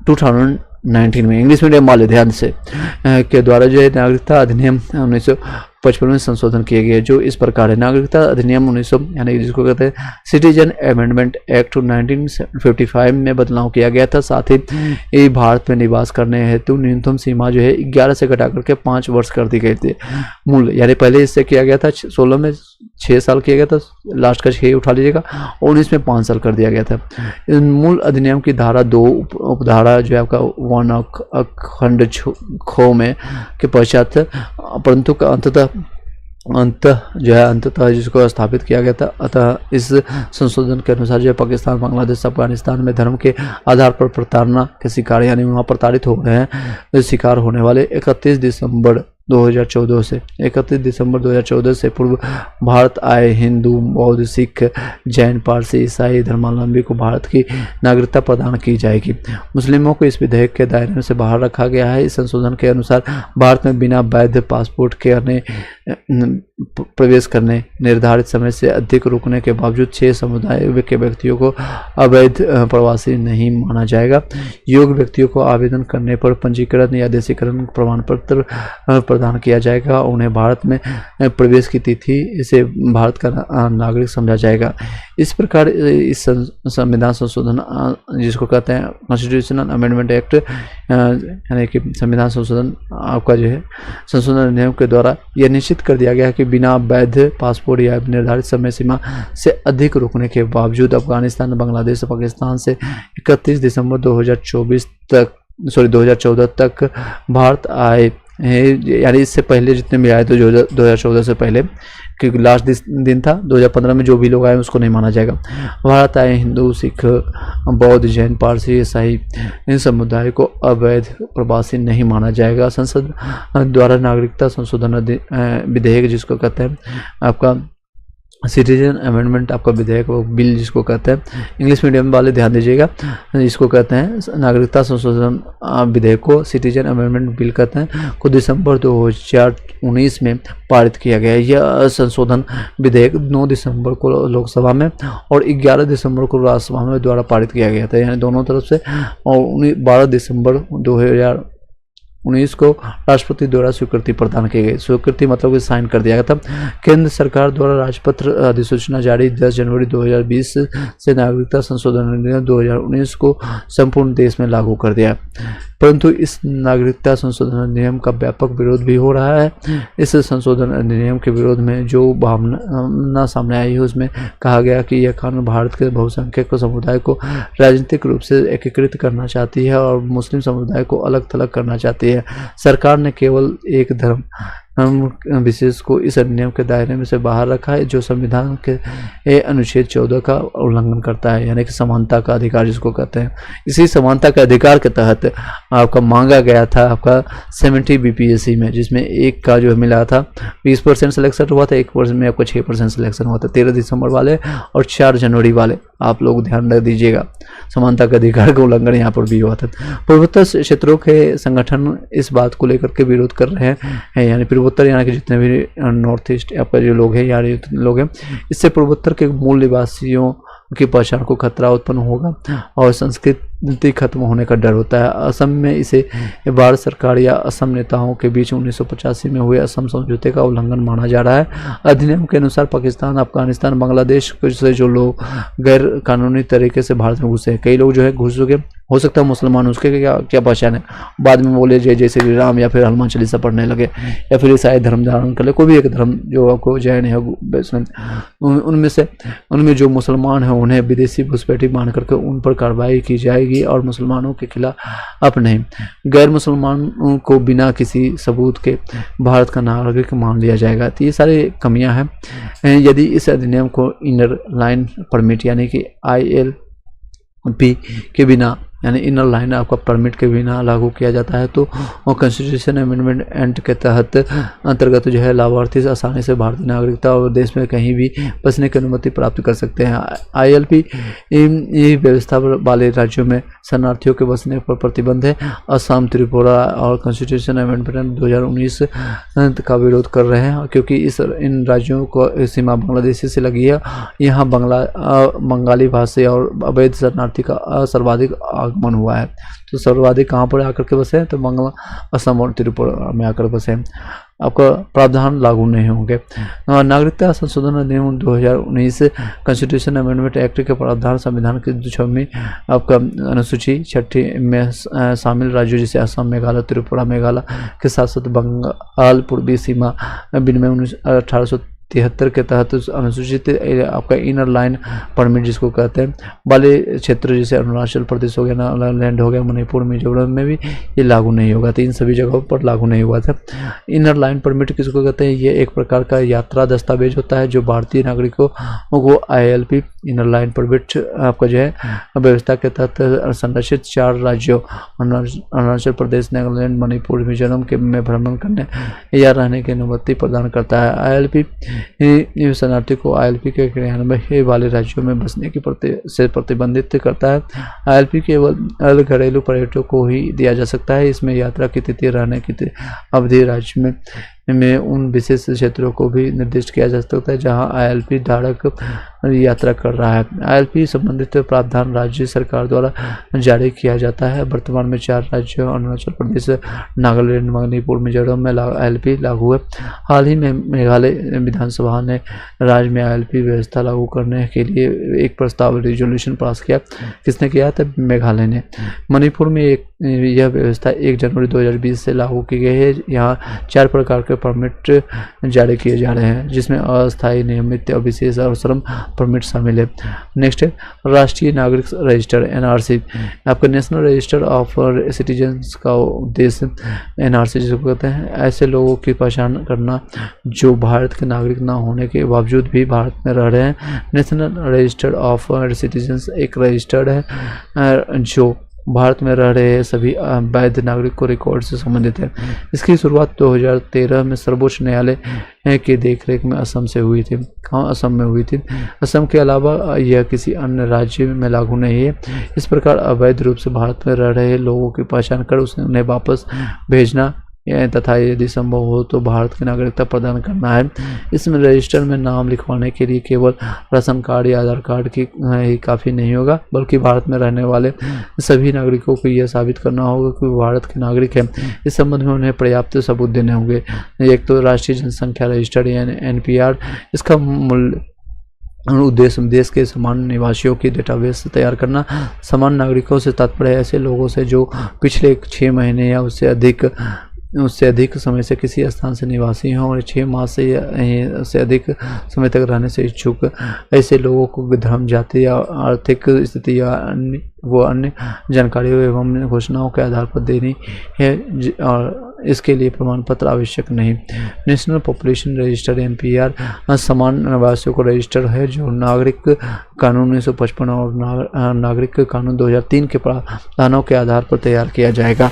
2019 में, इंग्लिश मीडियम वाले ध्यान से, के द्वारा जो है नागरिकता अधिनियम 1955 में संशोधन किए गए, जो इस प्रकार है। नागरिकता अधिनियम 1900 यानी जिसको कहते हैं सिटीजन अमेंडमेंट एक्ट 1955 में बदलाव किया गया था। साथ ही भारत में निवास करने हेतु न्यूनतम सीमा जो है 11 से घटा करके 5 वर्ष कर दी गई थी। मूल, यानी पहले इससे किया गया था 16 में 6 साल किया गया था, लास्ट का 6 उठा लीजिएगा, 19 में 5 साल कर दिया गया था। मूल अधिनियम की धारा 2 उपधारा जो है आपका 1 खंड खो में के पश्चात, परंतु अंततः जिसको स्थापित किया गया था। अतः इस संशोधन के अनुसार जो पाकिस्तान, बांग्लादेश, अफगानिस्तान में धर्म के आधार पर प्रताड़ना के शिकार, यानी वहाँ प्रताड़ित हो रहे हैं, शिकार होने वाले 31 दिसंबर 2014 से पूर्व भारत आए हिंदू, बौद्ध, सिख, जैन, पारसी, ईसाई धर्मावलंबी को भारत की नागरिकता प्रदान की जाएगी। मुस्लिमों को इस विधेयक के दायरे से बाहर रखा गया है। इस संशोधन के अनुसार भारत में बिना वैध पासपोर्ट के प्रवेश करने, निर्धारित समय से अधिक रुकने के बावजूद 6 समुदाय के व्यक्तियों को अवैध प्रवासी नहीं माना जाएगा। योग्य व्यक्तियों को आवेदन करने पर पंजीकरण या देशीकरण प्रमाण पत्र प्रदान किया जाएगा। उन्हें भारत में प्रवेश की तिथि से भारत का नागरिक समझा जाएगा। इस प्रकार इस संविधान संशोधन जिसको कहते हैं कॉन्स्टिट्यूशनल अमेंडमेंट एक्ट, यानी कि संविधान संशोधन आपका जो है संशोधन अधिनियम के द्वारा यह निश्चित कर दिया गया कि बिना वैध पासपोर्ट या निर्धारित समय सीमा से अधिक रुकने के बावजूद अफगानिस्तान, बांग्लादेश, पाकिस्तान से 31 दिसंबर 2014 तक भारत आए, यानी इससे पहले जितने भी आए तो 2014 से पहले, क्योंकि लास्ट दिन था 2015 में, जो भी लोग आए उसको नहीं माना जाएगा। भारत आए हिंदू, सिख, बौद्ध, जैन, पारसी, ईसाई इन समुदाय को अवैध प्रवासी नहीं माना जाएगा। संसद द्वारा नागरिकता संशोधन विधेयक जिसको कहते हैं आपका सिटीजन अमेंडमेंट आपका विधेयक बिल जिसको कहते हैं, इंग्लिश मीडियम वाले ध्यान दीजिएगा, इसको कहते हैं नागरिकता संशोधन विधेयक को सिटीजन अमेंडमेंट बिल कहते हैं, को दिसंबर 2019 में पारित किया गया। यह संशोधन विधेयक 9 दिसंबर को लोकसभा में और 11 दिसंबर को राज्यसभा में द्वारा पारित किया गया था, यानी दोनों तरफ से, और 12 दिसंबर 2019 को राष्ट्रपति द्वारा स्वीकृति प्रदान की गई। स्वीकृति मतलब कि साइन कर दिया गया था। केंद्र सरकार द्वारा राजपत्र अधिसूचना जारी 10 जनवरी 2020 से नागरिकता संशोधन अधिनियम 2019 को संपूर्ण देश में लागू कर दिया, परंतु इस नागरिकता संशोधन अधिनियम का व्यापक विरोध भी हो रहा है। इस संशोधन अधिनियम के विरोध में जो भावना सामने आई है उसमें कहा गया कि यह कानून भारत के बहुसंख्यक समुदाय को राजनीतिक रूप से एकीकृत करना चाहती है और मुस्लिम समुदाय को अलग थलग करना चाहती है। सरकार ने केवल एक धर्म विशेष को इस अधिनियम के दायरे में से बाहर रखा है, जो संविधान के अनुच्छेद 14 का उल्लंघन करता है, यानी कि समानता का अधिकार जिसको कहते हैं। इसी समानता के अधिकार के तहत आपका मांगा गया था आपका 70 बीपीएससी में, जिसमें एक का जो मिला था 20% सिलेक्शन हुआ था, 1% में आपका 6% सिलेक्शन हुआ था, 13 दिसंबर वाले और 4 जनवरी वाले। आप लोग ध्यान रख दीजिएगा, समानता का अधिकार का उल्लंघन यहाँ पर भी हुआ था। पूर्वोत्तर क्षेत्रों के संगठन इस बात को लेकर के विरोध कर रहे हैं, यानी पूर्वोत्तर यानी कि जितने भी नॉर्थ ईस्ट आपका जो लोग हैं यानी लोग हैं, इससे पूर्वोत्तर के मूल निवासियों की पहचान को खतरा उत्पन्न होगा और संस्कृति खत्म होने का डर होता है। असम में इसे भारत सरकार या असम नेताओं के बीच 1985 में हुए असम समझौते का उल्लंघन माना जा रहा है। अधिनियम के अनुसार पाकिस्तान, अफगानिस्तान, बांग्लादेश से जो लोग गैर कानूनी तरीके से भारत में घुसे हैं, कई लोग जो है घुस चुके, हो सकता है मुसलमान, उसके क्या पहचान है, बाद में बोले जय जय श्री राम या फिर हनुमान चालीसा पढ़ने लगे या फिर ईसाई धर्म धारण कर ले, कोई भी एक धर्म जो आपको जैन है उनमें जो मुसलमान है उन्हें विदेशी घुसपैठी मान करके उन पर कार्रवाई की जाएगी और मुसलमानों के खिलाफ नहीं, गैर मुसलमानों को बिना किसी सबूत के भारत का नागरिक मान लिया जाएगा। तो ये सारी कमियां हैं। यदि इस अधिनियम को इनर लाइन परमिट यानी कि ILP के बिना यानी इनर लाइन आपका परमिट के बिना लागू किया जाता है तो कॉन्स्टिट्यूशन अमेंडमेंट एक्ट के तहत अंतर्गत जो है लाभार्थी आसानी से भारतीय नागरिकता और देश में कहीं भी बसने की अनुमति प्राप्त कर सकते हैं। ILP व्यवस्था वाले राज्यों में शरणार्थियों के बसने पर प्रतिबंध है। असम, त्रिपुरा और कॉन्स्टिट्यूशन अमेंडमेंट 2019 का विरोध कर रहे हैं क्योंकि इन राज्यों को सीमा बांग्लादेशी से लगी है। यहाँ बंगाली भाषी और अवैध शरणार्थी का सर्वाधिक आगमन हुआ है। तो सर्वाधिक कहाँ पर आकर के बसे हैं, तो बांग्ला, असम और त्रिपुरा में आकर बसे हैं। आपका प्रावधान लागू नहीं होंगे। नागरिकता संशोधन अधिनियम 2019 कॉन्स्टिट्यूशन अमेंडमेंट एक्ट के प्रावधान संविधान की 6वीं आपका अनुसूची 6 में शामिल राज्यों जैसे असम, मेघालय, त्रिपुरा, मेघालय के साथ साथ बंगाल पूर्वी सीमा विनिमय 1873 के तहत अनुसूचित आपका इनर लाइन परमिट जिसको कहते हैं वाले क्षेत्र जैसे अरुणाचल प्रदेश हो गया, नागालैंड हो गया, मणिपुर, मिजोरम में भी ये लागू नहीं होगा। तो इन सभी जगहों पर लागू नहीं हुआ था। इनर लाइन परमिट किसको कहते हैं, ये एक प्रकार का यात्रा दस्तावेज होता है जो भारतीय नागरिकों को ILP इनर लाइन परमिट आपका जो है व्यवस्था के तहत संरक्षित 4 राज्यों अरुणाचल प्रदेश, नागालैंड, मणिपुर, मिजोरम के में भ्रमण करने या रहने की अनुमति प्रदान करता है। ILP शरणार्थी को ILP के क्रियान्वयन वाले राज्यों में बसने की से प्रतिबंधित करता है। ILP केवल घरेलू पर्यटकों को ही दिया जा सकता है। इसमें यात्रा की तिथि, रहने की अवधि राज्य में उन विशेष क्षेत्रों को भी निर्दिष्ट किया जा सकता है जहां ILP धारक यात्रा कर रहा है। ILP संबंधित प्रावधान राज्य सरकार द्वारा जारी किया जाता है। वर्तमान में 4 राज्यों अरुणाचल प्रदेश, नागालैंड, मणिपुर, मिजोरम में ILP लागू है। हाल ही में मेघालय विधानसभा ने राज्य में ILP व्यवस्था लागू करने के लिए एक प्रस्ताव रिजोल्यूशन पास किया। किसने किया था, मेघालय ने। मणिपुर में यह व्यवस्था 1 जनवरी 2020 से लागू की गई है। यहाँ 4 प्रकार के परमिट जारी किए जा रहे हैं जिसमें अस्थायी, नियमित और विशेष और श्रम परमिट शामिल है। नेक्स्ट है राष्ट्रीय नागरिक रजिस्टर NRC। आपका नेशनल रजिस्टर ऑफ सिटीजन्स का उद्देश्य NRC जिसको कहते हैं ऐसे लोगों की पहचान करना जो भारत के नागरिक न होने के बावजूद भी भारत में रह रहे हैं। नेशनल रजिस्टर ऑफ सिटीजन्स एक रजिस्टर्ड है जो भारत में रह रहे सभी वैध नागरिक को रिकॉर्ड से संबंधित है। इसकी शुरुआत 2013 में सर्वोच्च न्यायालय की देखरेख में असम से हुई थी। कहाँ, असम में हुई थी। असम के अलावा यह किसी अन्य राज्य में लागू नहीं है। इस प्रकार अवैध रूप से भारत में रह रहे लोगों की पहचान कर उन्हें वापस भेजना तथा यदि संभव हो तो भारत की नागरिकता प्रदान करना है। इसमें रजिस्टर में नाम लिखवाने के लिए केवल राशन कार्ड या आधार कार्ड की ही काफ़ी नहीं होगा, बल्कि भारत में रहने वाले सभी नागरिकों को यह साबित करना होगा कि वो भारत के नागरिक हैं। इस संबंध में उन्हें पर्याप्त सबूत देने होंगे। एक तो राष्ट्रीय जनसंख्या रजिस्टर यानी NPR, इसका मूल उद्देश्य देश के सामान्य निवासियों की डेटाबेस तैयार करना। सामान्य नागरिकों से तात्पर्य ऐसे लोगों से जो पिछले 6 महीने या उससे अधिक समय से किसी स्थान से निवासी हों और 6 माह से अधिक समय तक रहने से इच्छुक। ऐसे लोगों को धर्म, जाति या आर्थिक स्थिति या अन्य जानकारियों एवं घोषणाओं के आधार पर देनी है और इसके लिए प्रमाण पत्र आवश्यक नहीं। नेशनल पॉपुलेशन रजिस्टर NPR सामान्य निवासियों को रजिस्टर है जो नागरिक कानून 1955 और नागरिक कानून 2003 के प्रावधानों के आधार पर तैयार किया जाएगा।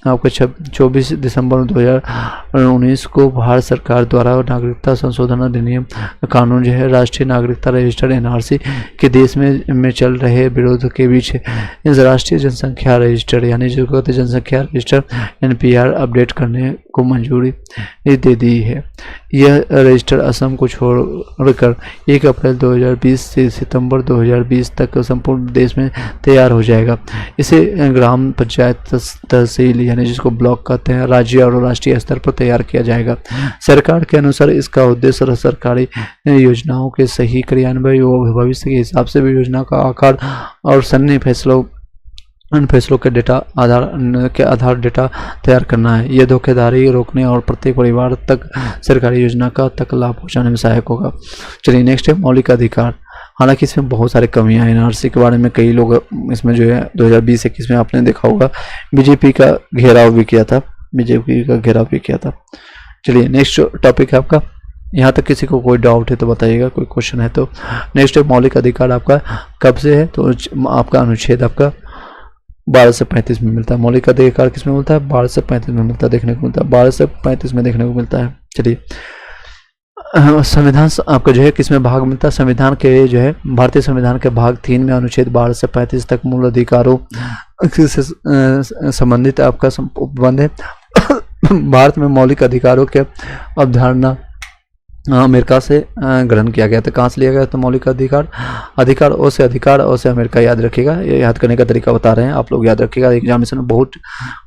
आपको 24 दिसंबर 2019 को भारत सरकार द्वारा नागरिकता संशोधन अधिनियम कानून जो है राष्ट्रीय नागरिकता रजिस्टर NRC के देश में चल रहे विरोध के बीच इस राष्ट्रीय जनसंख्या रजिस्टर यानी जो कहते जनसंख्या रजिस्टर NPR अपडेट करने को मंजूरी दे दी है। यह रजिस्टर असम को छोड़कर 1 अप्रैल 2020 से सितंबर 2020 तक संपूर्ण देश में तैयार हो जाएगा। इसे ग्राम पंचायत, तहसील यानी जिसको ब्लॉक कहते हैं, राज्य और राष्ट्रीय स्तर पर तैयार किया जाएगा। सरकार के अनुसार इसका उद्देश्य सरकारी योजनाओं के सही क्रियान्वयन और भविष्य के हिसाब से भी योजना का आकार और सन्नी उन फैसलों के आधार डेटा तैयार करना है। यह धोखाधड़ी रोकने और प्रत्येक परिवार तक सरकारी योजना का लाभ पहुंचाने में सहायक होगा। चलिए नेक्स्ट है मौलिक अधिकार। हालांकि इसमें बहुत सारी कमियां हैं। NRC के बारे में कई लोग इसमें जो है 2020-21 में आपने देखा होगा बीजेपी का घेराव भी किया था। चलिए नेक्स्ट टॉपिक है आपका। यहाँ तक किसी को कोई डाउट है तो बताइएगा, कोई क्वेश्चन है तो। नेक्स्ट है मौलिक अधिकार आपका कब से है, तो आपका अनुच्छेद आपका 12 से 35 में मिलता है। मौलिक अधिकार किसमें मिलता है? 12 से 35 में मिलता है, देखने को मिलता है। 12 से 35 में देखने को मिलता है। चलिए संविधान आपका जो है किसमें भाग मिलता है? संविधान के जो है भारतीय संविधान के भाग 3 में अनुच्छेद 12 से 35 तक मूल अधिकारों से संबंधित आपका उपबंध है। भारत में मौलिक अधिकारों के अवधारणा अमेरिका से ग्रहण किया गया था। कहाँ से लिया गया? तो मौलिक अधिकार ओ से अमेरिका। याद रखिएगा, ये याद करने का तरीका बता रहे हैं, आप लोग याद रखिएगा। एग्जामिनेशन में बहुत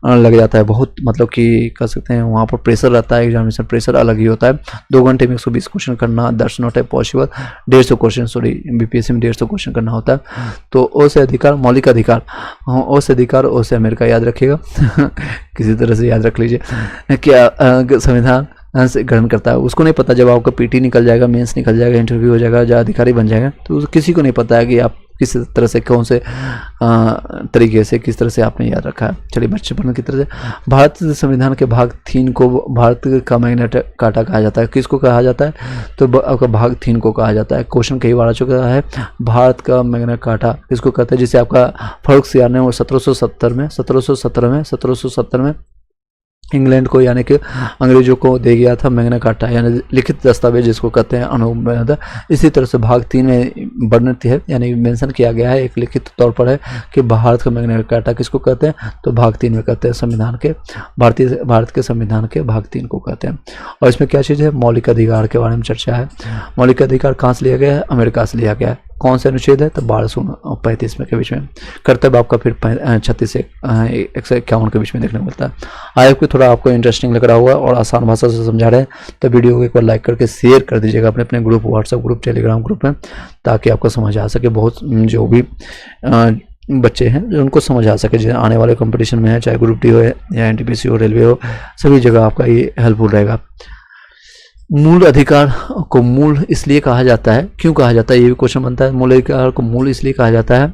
लग जाता है, बहुत मतलब कि कह सकते हैं वहाँ पर प्रेशर रहता है। एग्जामिनेशन प्रेशर अलग ही होता है। 2 घंटे में 120 क्वेश्चन करना that's not a possible. 150 question BPSC में 150 क्वेश्चन करना होता है। तो ओ से अधिकार, मौलिक अधिकार, ओ से अमेरिका याद रखिएगा। किसी तरह से याद रख लीजिए। क्या संविधान से ग्रहण करता है उसको नहीं पता। जब आपका PT निकल जाएगा, मेंस निकल जाएगा, इंटरव्यू हो जाएगा, जब अधिकारी बन जाएगा, तो किसी को नहीं पता है कि आप किस तरह से कौन से तरीके से किस तरह से आपने याद रखा है। चलिए बच्चेपन की तरह से भारतीय संविधान के भाग 3 को भारत का मैग्ना कार्टा कहा जाता है। किसको कहा जाता है? तो आपका भाग 3 को कहा जाता है। क्वेश्चन कई बार आ चुका है। भारत का मैग्ना कार्टा किसको कहते हैं? जिसे आपका फर्रुखसियार ने वो 1770 में इंग्लैंड को यानी कि अंग्रेजों को दे गया था मैग्ना कार्टा, यानी लिखित दस्तावेज जिसको कहते हैं अनुबंध। इसी तरह से भाग 3 में वर्णित है, यानी मेंशन किया गया है, एक लिखित तौर पर है कि भारत का मैग्ना कार्टा किसको कहते हैं? तो भाग 3 में कहते हैं, संविधान के भारत के संविधान के भाग 3 को कहते हैं। और इसमें क्या चीज़ है? मौलिक अधिकार के बारे में चर्चा है। मौलिक अधिकार कहाँ से लिया गया है? अमेरिका से लिया गया है। कौन से अनुच्छेद है? तो 12 से 35 में के बीच में। कर्तव्य आपका फिर 36 से 151 के बीच में देखने को मिलता है। आई होप कि थोड़ा आपको इंटरेस्टिंग लग रहा होगा और आसान भाषा से समझा रहे हैं, तो वीडियो को एक बार लाइक करके शेयर कर दीजिएगा अपने group, WhatsApp group, Telegram group में, ताकि आपको समझ आ सके। बहुत जो भी बच्चे हैं उनको समझ आ सके, जो आने वाले कंपटीशन में है, चाहे ग्रुप D हो या NTPC हो, रेलवे हो, सभी जगह आपका ये हेल्पफुल रहेगा। मूल अधिकार को मूल इसलिए कहा जाता है, क्यों कहा जाता है? ये भी क्वेश्चन बनता है। मूल अधिकार को मूल इसलिए कहा जाता है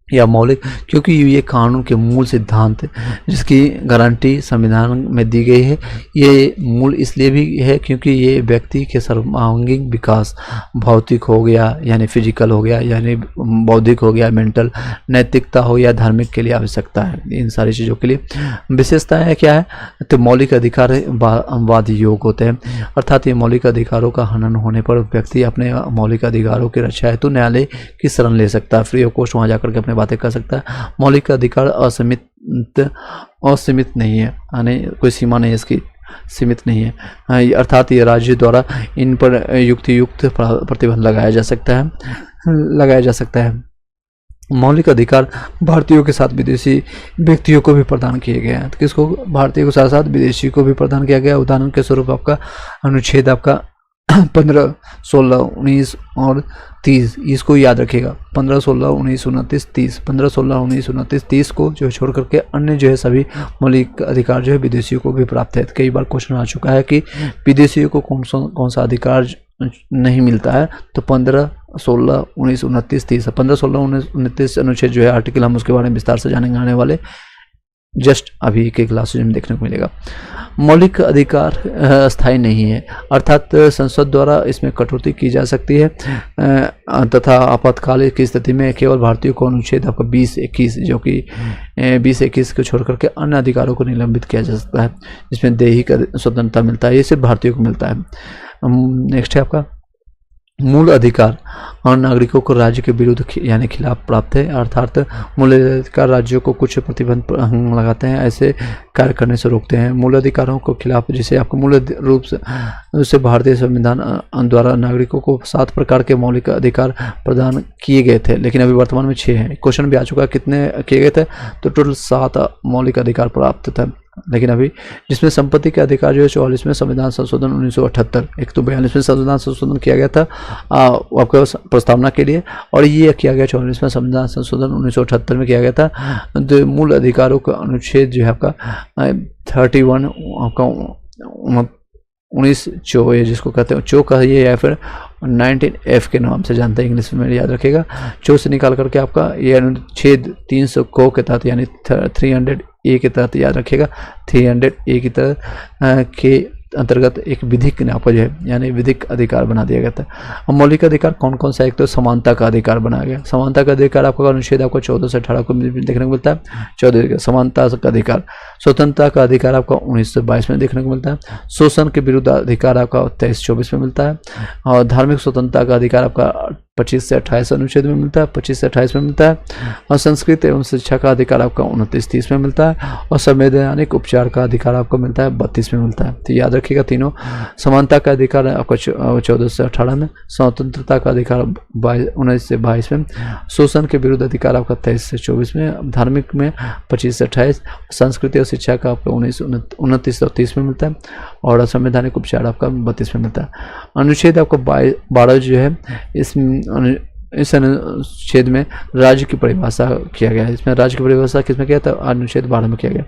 या मौलिक, क्योंकि ये कानून के मूल सिद्धांत जिसकी गारंटी संविधान में दी गई है। ये मूल इसलिए भी है क्योंकि ये व्यक्ति के सर्वांगीण विकास, भौतिक हो गया यानी फिजिकल हो गया, यानी बौद्धिक हो गया मेंटल, नैतिकता हो या धार्मिक के लिए आवश्यकता है। इन सारी चीज़ों के लिए विशेषताएं क्या है? तो मौलिक अधिकार वाद योग होते हैं, अर्थात ये मौलिक अधिकारों का हनन होने पर व्यक्ति अपने मौलिक अधिकारों की रक्षा हेतु न्यायालय की शरण ले सकता है। फ्री ऑफ कॉस्ट वहाँ जाकर के अपने बातें कर सकता है। मौलिक अधिकार असीमित नहीं है, यानी कोई सीमा नहीं है इसकी, सीमित नहीं है। अर्थात ये राज्य द्वारा इन पर युक्त प्रतिबंध लगाया जा सकता है। मौलिक अधिकार भारतीयों के साथ विदेशी व्यक्तियों को भी प्रदान किए गए हैं। तो किसको? भारतीयों के साथ साथ विदेशी को भी प्रदान किया गया। उदाहरण के स्वरूप आपका अनुच्छेद आपका 15, 16, 19 और 30, इसको याद रखिएगा। 15, 16, 19, 29, 30, 15, 16, 19, 29, 30 को जो छोड़ करके अन्य जो है सभी मौलिक अधिकार जो है विदेशियों को भी प्राप्त है। कई बार क्वेश्चन आ चुका है कि विदेशियों को कौन सा अधिकार नहीं मिलता है, तो 15, 16, 19, 29, 30, 15, 16, 19, 29 अनुच्छेद जो है आर्टिकल, हम उसके बारे में विस्तार से जानेंगे आने वाले जस्ट अभी के क्लासेज में देखने को मिलेगा। मौलिक अधिकार स्थायी नहीं है, अर्थात संसद द्वारा इसमें कटौती की जा सकती है तथा आपातकाल की स्थिति में केवल भारतीयों को अनुच्छेद आपका 20-21 जो कि 20-21 को छोड़ करके अन्य अधिकारों को निलंबित किया जा सकता है, जिसमें दैहिक स्वतंत्रता मिलता है। ये सिर्फ भारतीयों को मिलता है। नेक्स्ट है आपका मूल अधिकार और नागरिकों को राज्य के विरुद्ध यानी खिलाफ प्राप्त है, अर्थात मूल अधिकार राज्यों को कुछ प्रतिबंध लगाते हैं, ऐसे कार्य करने से रोकते हैं। मूल अधिकारों को खिलाफ, जिसे आपको मूल रूप से भारतीय संविधान द्वारा नागरिकों को 7 प्रकार के मौलिक अधिकार प्रदान किए गए थे, लेकिन अभी वर्तमान में 6 हैं। क्वेश्चन भी आ चुका है कितने किए गए थे, तो टोटल 7 मौलिक अधिकार प्राप्त थे, लेकिन अभी जिसमें संपत्ति के अधिकार जो है 44वें संविधान संशोधन 1978, एक तो 42वें संविधान संशोधन किया गया था आपको प्रस्तावना के लिए, और ये किया गया 44वें संविधान संशोधन 1978 में किया गया था। तो मूल अधिकारों का अनुच्छेद जो है आपका 31 आपका 19 चो, जिसको कहते हैं चो कहिए या फिर 19F के नाम से जानते हैं, इंग्लिश में याद रखेगा। चो से निकाल करके आपका ये अनुच्छेद 300 को के तहत यानी 300A के तहत याद रखिएगा, 300A की तरह के अंतर्गत एक विधिक आपका जो है यानी विधिक अधिकार बना दिया गया था। अब मौलिक अधिकार कौन कौन सा? एक तो समानता का अधिकार बनाया गया। समानता का अधिकार आपका अनुच्छेद आपको 14 से 18 को देखने को मिलता है। 14 समानता का अधिकार। स्वतंत्रता का अधिकार आपका 19 से 22 में देखने को मिलता है। शोषण के विरुद्ध अधिकार आपका 23-24 में मिलता है। और धार्मिक स्वतंत्रता का अधिकार आपका 25 से 28 अनुच्छेद में मिलता है, 25 से 28 में मिलता है। और संस्कृत एवं शिक्षा का अधिकार आपका 29-30 में मिलता है। और संवैधानिक उपचार का अधिकार आपको मिलता है 32 में मिलता है। तो याद रखिएगा तीनों। समानता का अधिकार आपका 14 से 18 में। स्वतंत्रता का अधिकार 19 से 22 में। शोषण के विरुद्ध अधिकार आपका 23 से 24 में। धार्मिक में 25 से 28। संस्कृति और शिक्षा का आपका 29 और 30 में मिलता है। और संवैधानिक उपचार आपका 32 में मिलता है। अनुच्छेद आपका 12 जो है इस अनुच्छेद में राज्य की परिभाषा किया गया है। इसमें राज्य की परिभाषा किसमें किया था? अनुच्छेद 12 में किया गया।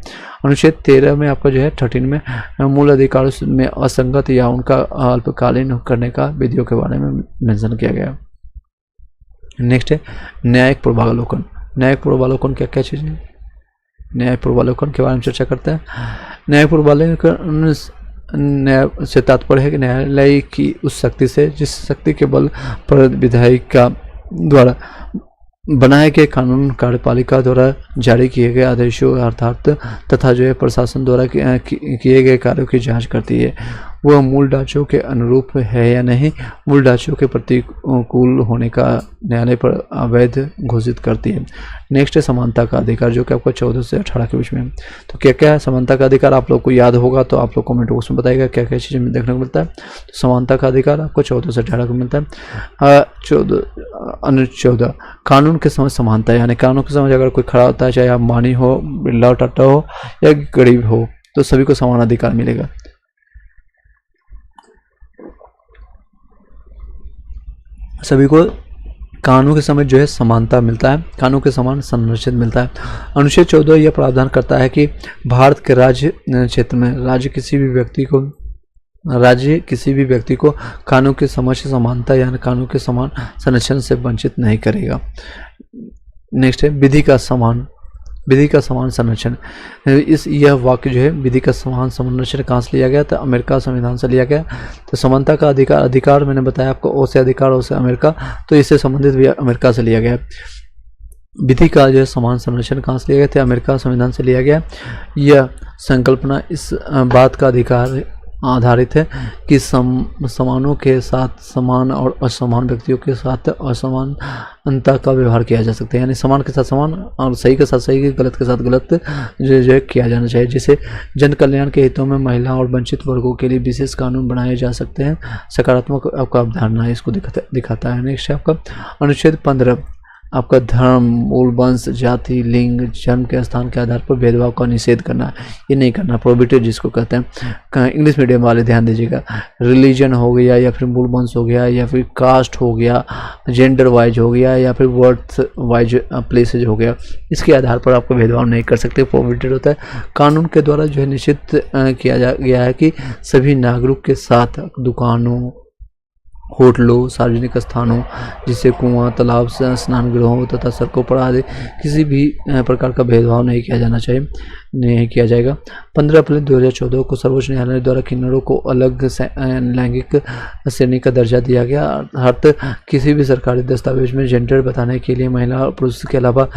अनुच्छेद 13 में आपका जो है 13 में मूल अधिकारों में असंगत या उनका अल्पकालीन करने का विधियों के बारे में मेंशन किया गया। नेक्स्ट है न्यायिक पूर्वावलोकन। न्यायिक पूर्वावलोकन क्या क्या चीज़ है? न्यायिक पूर्वावलोकन के बारे में चर्चा करते हैं। न्यायिक पूर्वावलोकन न्याय से तात्पर्य है कि न्यायालय की उस शक्ति से जिस शक्ति के बल पर विधायिका द्वारा बनाए गए कानून, कार्यपालिका द्वारा जारी किए गए आदेशों अर्थात तथा जो है प्रशासन द्वारा किए गए कार्यों की जांच करती है, वह मूल ढांचों के अनुरूप है या नहीं। मूल ढांचों के प्रतिकूल होने का न्यायालय पर अवैध घोषित करती है। नेक्स्ट है समानता का अधिकार, जो कि आपको 14 से 18 के बीच में है। तो क्या क्या है समानता का अधिकार? आप लोग को याद होगा तो आप लोग कमेंट बॉक्स में बताइएगा क्या क्या चीज़ें देखने को मिलता है। तो समानता का अधिकार आपको 14 से 18 को मिलता है। 14 कानून के समझ समानता है, यानी कानून के समझ अगर कोई खड़ा होता है, चाहे आप मानी हो, बिरला टाटा हो या गरीब हो, तो सभी को समान अधिकार मिलेगा। सभी को कानून के समझ जो है समानता मिलता है, कानून के समान संरक्षित मिलता है। अनुच्छेद 14 यह प्रावधान करता है कि भारत के राज्य क्षेत्र में राज्य किसी भी व्यक्ति को कानून के समझ समानता यानी कानून के समान संरक्षण से वंचित नहीं करेगा। नेक्स्ट है विधि का समान संरक्षण। यह वाक्य जो है विधि का समान संरक्षण कहाँ से लिया गया था? अमेरिका संविधान से लिया गया। तो समानता का अधिकार मैंने बताया आपको, ओ से अधिकार, ओ से अमेरिका, तो इससे संबंधित भी अमेरिका से लिया गया। विधि का जो है समान संरक्षण कहाँ से लिया गया था? अमेरिका संविधान से लिया गया। यह संकल्पना इस बात का अधिकार आधारित है कि समानों के साथ समान और असमान व्यक्तियों के साथ असमानता का व्यवहार किया जा सकता है, यानी समान के साथ समान और सही के साथ सही, गलत के साथ गलत जो किया जाना चाहिए, जिसे जन कल्याण के हितों में महिला और वंचित वर्गों के लिए विशेष कानून बनाए जा सकते हैं। सकारात्मक आपका अवधारणा इसको दिखाता है। नेक्स्ट है आपका अनुच्छेद 15 आपका धर्म, मूल वंश, जाति, लिंग, जन्म के स्थान के आधार पर भेदभाव का निषेध करना, ये नहीं करना, प्रोहिबिटेड जिसको कहते हैं। इंग्लिश मीडियम वाले ध्यान दीजिएगा, रिलीजन हो गया या फिर मूल वंश हो गया या फिर कास्ट हो गया, जेंडर वाइज हो गया या फिर वर्थ वाइज प्लेसेज हो गया, इसके आधार पर आपको भेदभाव नहीं कर सकते, प्रोहिबिटेड होता है। कानून के द्वारा जो है निश्चित किया गया है कि सभी नागरिक के साथ दुकानों, होटलों, सार्वजनिक स्थानों जिससे कुआं, तालाब, स्नान गृहों तथा सड़कों पर आदि किसी भी प्रकार का भेदभाव नहीं किया जाना चाहिए, नहीं किया जाएगा। 15 अप्रैल 2014 को सर्वोच्च न्यायालय द्वारा किन्नरों को अलग लैंगिक श्रेणी का दर्जा दिया गया, अर्थात किसी भी सरकारी दस्तावेज में जेंडर बताने के लिए महिला और पुरुष के अलावा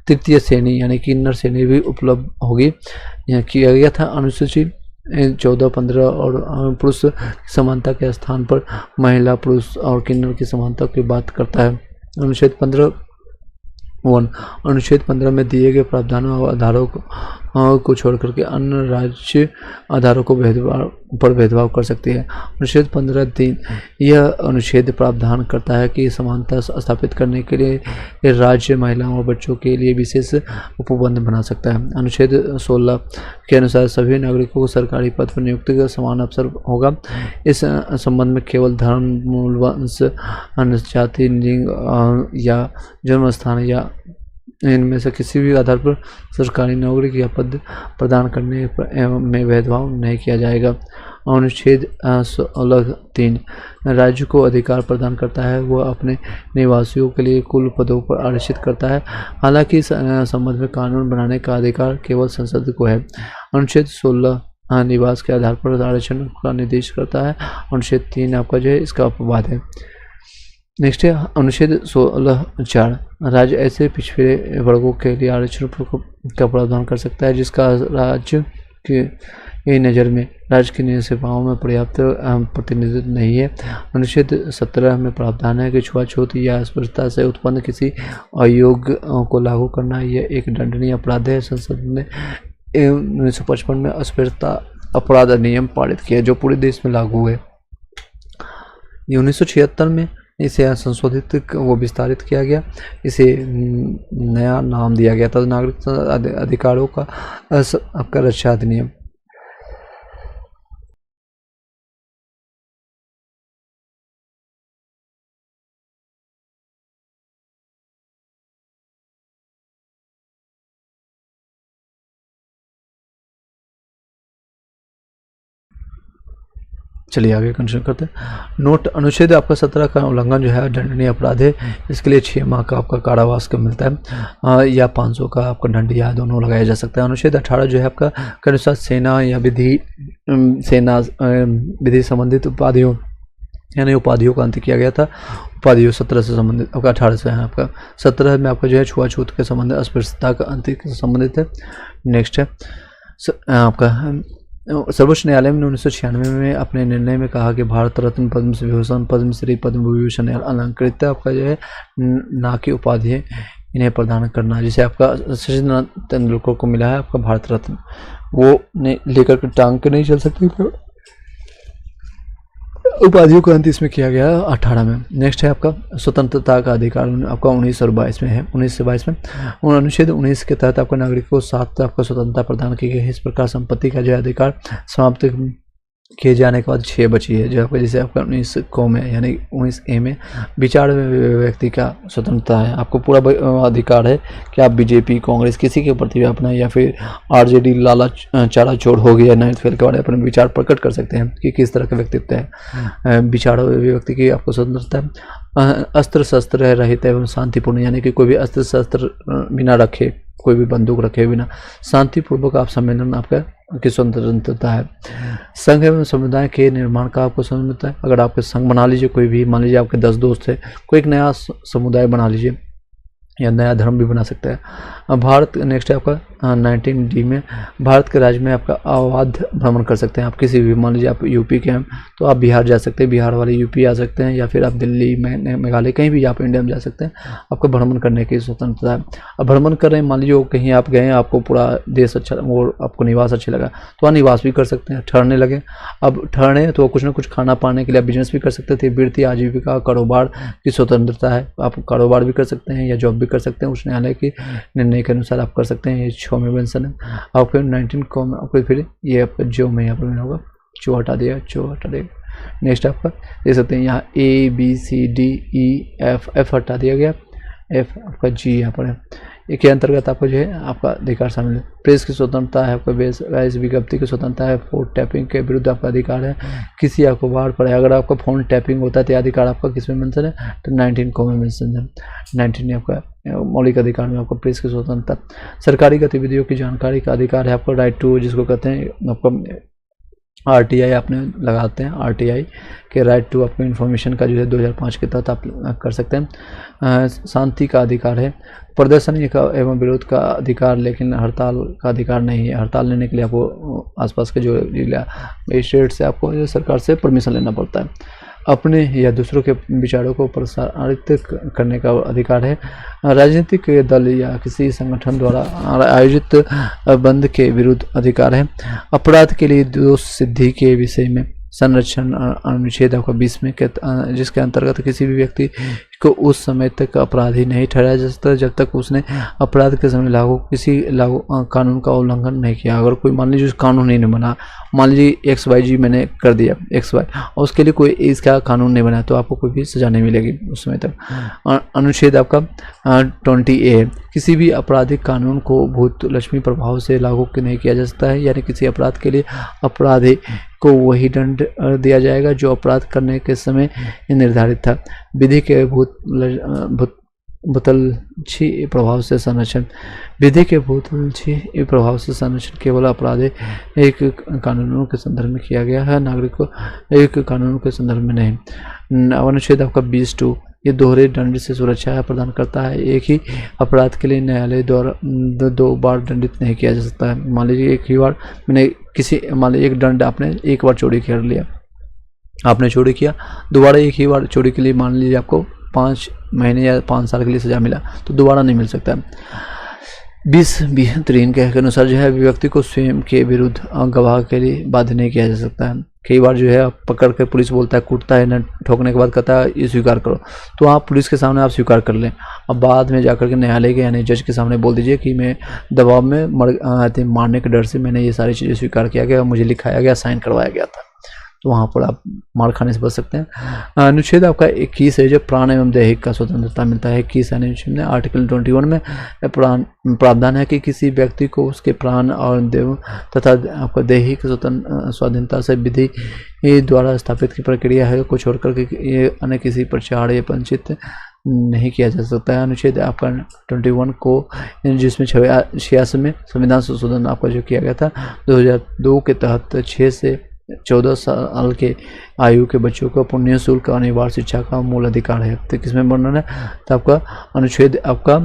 तृतीय श्रेणी यानी किन्नर श्रेणी भी उपलब्ध होगी, यह किया गया था। अनुसूचित 14, 15 और पुरुष समानता के स्थान पर महिला, पुरुष और किन्नर की समानता की बात करता है। अनुच्छेद 15 में दिए गए प्रावधानों और आधारों को छोड़कर के अन्य राज्य आधारों को भेदभाव कर सकती है। अनुच्छेद 15(3) यह अनुच्छेद प्रावधान करता है कि समानता स्थापित करने के लिए राज्य महिलाओं और बच्चों के लिए विशेष उपबंध बना सकता है। अनुच्छेद 16 के अनुसार सभी नागरिकों को सरकारी पद पर नियुक्ति का समान अवसर होगा। इस संबंध में केवल धर्म, मूल वंश, जाति, लिंग या जन्म स्थान या इनमें से किसी भी आधार पर सरकारी नौकरी या पद प्रदान करने में भेदभाव नहीं किया जाएगा। अनुच्छेद 16(3) राज्य को अधिकार प्रदान करता है, वह अपने निवासियों के लिए कुल पदों पर आरक्षित करता है। हालांकि इस संबंध में कानून बनाने का अधिकार केवल संसद को है। अनुच्छेद 16 निवास के आधार पर आरक्षण का निर्देश करता है। अनुच्छेद 3 आपका जो है इसका अपवाद है। नेक्स्ट है अनुच्छेद 16(4) राज्य ऐसे पिछड़े वर्गों के लिए आरक्षण का प्रावधान कर सकता है जिसका राज्य के नज़र में राज्य की निजी सेवाओं में पर्याप्त प्रतिनिधित्व नहीं है। अनुच्छेद 17 में प्रावधान है कि छुआछूत या अस्पृश्यता से उत्पन्न किसी अयोग्य को लागू करना यह एक दंडनीय अपराध है। संसद ने 1955 में अस्पृश्यता अपराध अधिनियम पारित किया जो पूरे देश में लागू हुए। 1976 में इसे संशोधित वो विस्तारित किया गया, इसे नया नाम दिया गया था नागरिक अधिकारों का आपका रक्षा अधिनियम। चलिए आगे कंटिन्यू करते हैं। नोट अनुच्छेद आपका 17 का उल्लंघन जो है दंडनीय अपराध है। इसके लिए 6 माह का आपका कारावास का मिलता है या 500 का आपका दंड या दोनों लगाया जा सकता है। अनुच्छेद 18 जो है आपका के अनुसार सेना या विधि संबंधित उपाधियों यानी उपाधियों का अंत किया गया था। उपाधियों 17 से संबंधित आपका 18 से है। आपका 17 में आपका जो है छुआछूत के संबंध अस्पृश्यता का अंत संबंधित है। नेक्स्ट है आपका सर्वोच्च न्यायालय ने 1996 में अपने निर्णय में कहा कि भारत रत्न, पद्म विभूषण, पद्मश्री, पद्म विभूषण अलंकृत आपका जो है ना कि उपाधि इन्हें प्रदान करना, जिसे आपका सचिन तेंदुलकर को मिला है आपका भारत रत्न, वो लेकर के टांग के नहीं चल सकती। उपाधियों का अंत इसमें किया गया 18 में। नेक्स्ट है आपका स्वतंत्रता का अधिकार आपका 19 और 22 में है। 19 से 22 में अनुच्छेद 19 के तहत आपको नागरिक को 7 आपका स्वतंत्रता प्रदान की गई है। इस प्रकार संपत्ति का जो अधिकार समाप्त किए जाने के बाद 6 बची है जो आपका जैसे आपका 19 को में यानी 19A में विचार व्यक्ति का स्वतंत्रता है। आपको पूरा अधिकार है कि आप बीजेपी, कांग्रेस किसी के प्रति भी अपना या फिर आरजेडी लाला चारा चोर हो गया नाइट फेल के बारे में अपने विचार प्रकट कर सकते हैं कि किस तरह का व्यक्तित्व है। विचार व्यक्ति की आपको स्वतंत्रता है। अस्त्र शस्त्र रहित एवं शांतिपूर्ण यानी कि कोई भी अस्त्र शस्त्र बिना रखे, कोई भी बंदूक रखे बिना शांतिपूर्वक आप सम्मेलन आपका की स्वतंत्रता है। संघ एवं समुदाय के निर्माण का आपको स्वतंत्रता है। अगर आपके संघ बना लीजिए, कोई भी मान लीजिए आपके 10 दोस्त है, कोई एक नया समुदाय बना लीजिए या नया धर्म भी बना सकता है। भारत नेक्स्ट है आपका 19D में भारत के राज्य में आपका अवैध भ्रमण कर सकते हैं। आप किसी भी, मान लीजिए आप यूपी के हैं तो आप बिहार जा सकते हैं, बिहार वाले यूपी आ सकते हैं, या फिर आप दिल्ली में मेघालय कहीं भी आप इंडिया में जा सकते हैं। आपको भ्रमण करने की स्वतंत्रता है। अब भ्रमण कर रहे हैं, मान लीजिए कहीं आप गए, आपको पूरा देश अच्छा, वो आपको निवास अच्छा लगा तो आप निवास भी कर सकते हैं। ठहरने लगे, अब ठहरे तो कुछ ना कुछ खाना पाने के लिए बिजनेस भी कर सकते थे। वृत्ति, आजीविका, कारोबार की स्वतंत्रता है। आप कारोबार भी कर सकते हैं या जॉब भी कर सकते हैं, उस न्यायालय के निर्णय के अनुसार आप कर सकते हैं। ये 6वें मेंशन है। आपको 19 को आपको फिर ये आपका जो में यहाँ पर होगा, जो हटा दिया, जो हटा देगा। नेक्स्ट आपका देख सकते हैं यहाँ ABCDEF हटा दिया गया, F आपका G यहाँ पर है। के अंतर्गत आपको जो है आपका अधिकार शामिल है। प्रेस की स्वतंत्रता है, आपका वैस विज्ञप्ति की स्वतंत्रता है। फोन टैपिंग के विरुद्ध आपका अधिकार है। किसी अखबार पर अगर आपका फोन टैपिंग होता है तो अधिकार आपका किस में मेंशन है, तो 19 को में मेंशन है। 19 आपका मौलिक अधिकार में आपका प्रेस की स्वतंत्रता। सरकारी गतिविधियों की जानकारी का अधिकार है आपका, राइट टू, जिसको कहते हैं आपका RTI आपने लगाते हैं, RTI के राइट टू आपको इन्फॉर्मेशन का जो है 2005 के तहत आप कर सकते हैं। शांति का अधिकार है। प्रदर्शन एवं विरोध का अधिकार, लेकिन हड़ताल का अधिकार नहीं है। हड़ताल लेने के लिए आपको आसपास के जो जिला मजिस्ट्रेट से आपको सरकार से परमिशन लेना पड़ता है। अपने या दूसरों के विचारों को प्रसारित करने का अधिकार है। राजनीतिक दल या किसी संगठन द्वारा आयोजित बंद के विरुद्ध अधिकार है। अपराध के लिए दोष सिद्धि के विषय में संरक्षण अनुच्छेद आपका 20 में जिसके अंतर्गत किसी भी व्यक्ति को उस समय तक अपराधी नहीं ठहराया जा सकता जब तक उसने अपराध के समय किसी कानून का उल्लंघन नहीं किया। अगर कोई मान लीजिए कानून ही नहीं बना, मान लीजिए XYG मैंने कर दिया XY और उसके लिए कोई इसका कानून नहीं बना, तो आपको कोई भी सजा नहीं मिलेगी उस समय तक। अनुच्छेद आपका 20A, किसी भी आपराधिक कानून को भूत लक्ष्मी प्रभाव से लागू नहीं किया जा सकता है। यानी किसी अपराध के लिए अपराधी को वही दंड दिया जाएगा जो अपराध करने के समय निर्धारित था। विधि के भूतलछी प्रभाव से संरक्षण। विधि के भूतलछी प्रभाव से संरक्षण केवल अपराधी एक कानूनों के संदर्भ में किया गया है, नागरिकों एक कानूनों के संदर्भ में नहीं। अनुच्छेद आपका 22 ये दोहरे दंड से सुरक्षा प्रदान करता है। एक ही अपराध के लिए न्यायालय द्वारा 2 बार दंडित नहीं किया जा सकता है। मान लीजिए एक ही बार मान लीजिए एक दंड आपने एक बार चोरी कर लिया, आपने चोरी किया, दोबारा एक ही बार चोरी के लिए मान लीजिए आपको 5 महीने या 5 साल के लिए सजा मिला, तो दोबारा नहीं मिल सकता। 20B3 के अनुसार जो है व्यक्ति को स्वयं के विरुद्ध गवाह के लिए बाध्य नहीं किया जा सकता है। कई बार जो है आप पकड़ के पुलिस बोलता है, कूटता है, न ठोकने के बाद कहता है ये स्वीकार करो, तो आप पुलिस के सामने आप स्वीकार कर लें। अब बाद में जाकर के न्यायालय के यानी जज के सामने बोल दीजिए कि मैं दबाव में मारने के डर से मैंने ये सारी चीज़ें स्वीकार किया गया, मुझे लिखाया गया, साइन करवाया गया था, तो वहाँ पर आप मार खाने से बच सकते हैं। अनुच्छेद आपका 21 है जो प्राण एवं दैहिक का स्वतंत्रता मिलता है। 21 अनुच्छेद में आर्टिकल 21 में प्रावधान है कि किसी व्यक्ति को उसके प्राण और देव तथा आपका दैहिक स्वाधीनता से विधि द्वारा स्थापित की प्रक्रिया है को छोड़कर के अन्य किसी पर छाड़ या वंचित नहीं किया जा सकता है। अनुच्छेद आपका 21 को जिसमें 86 में संविधान संशोधन आपका जो किया गया था 2002 के तहत 6 से 14 साल के आयु के बच्चों को पुण्य शुल्क अनिवार्य शिक्षा का मूल अधिकार है। तो किसमें वर्णन है, तो आपका अनुच्छेद आपका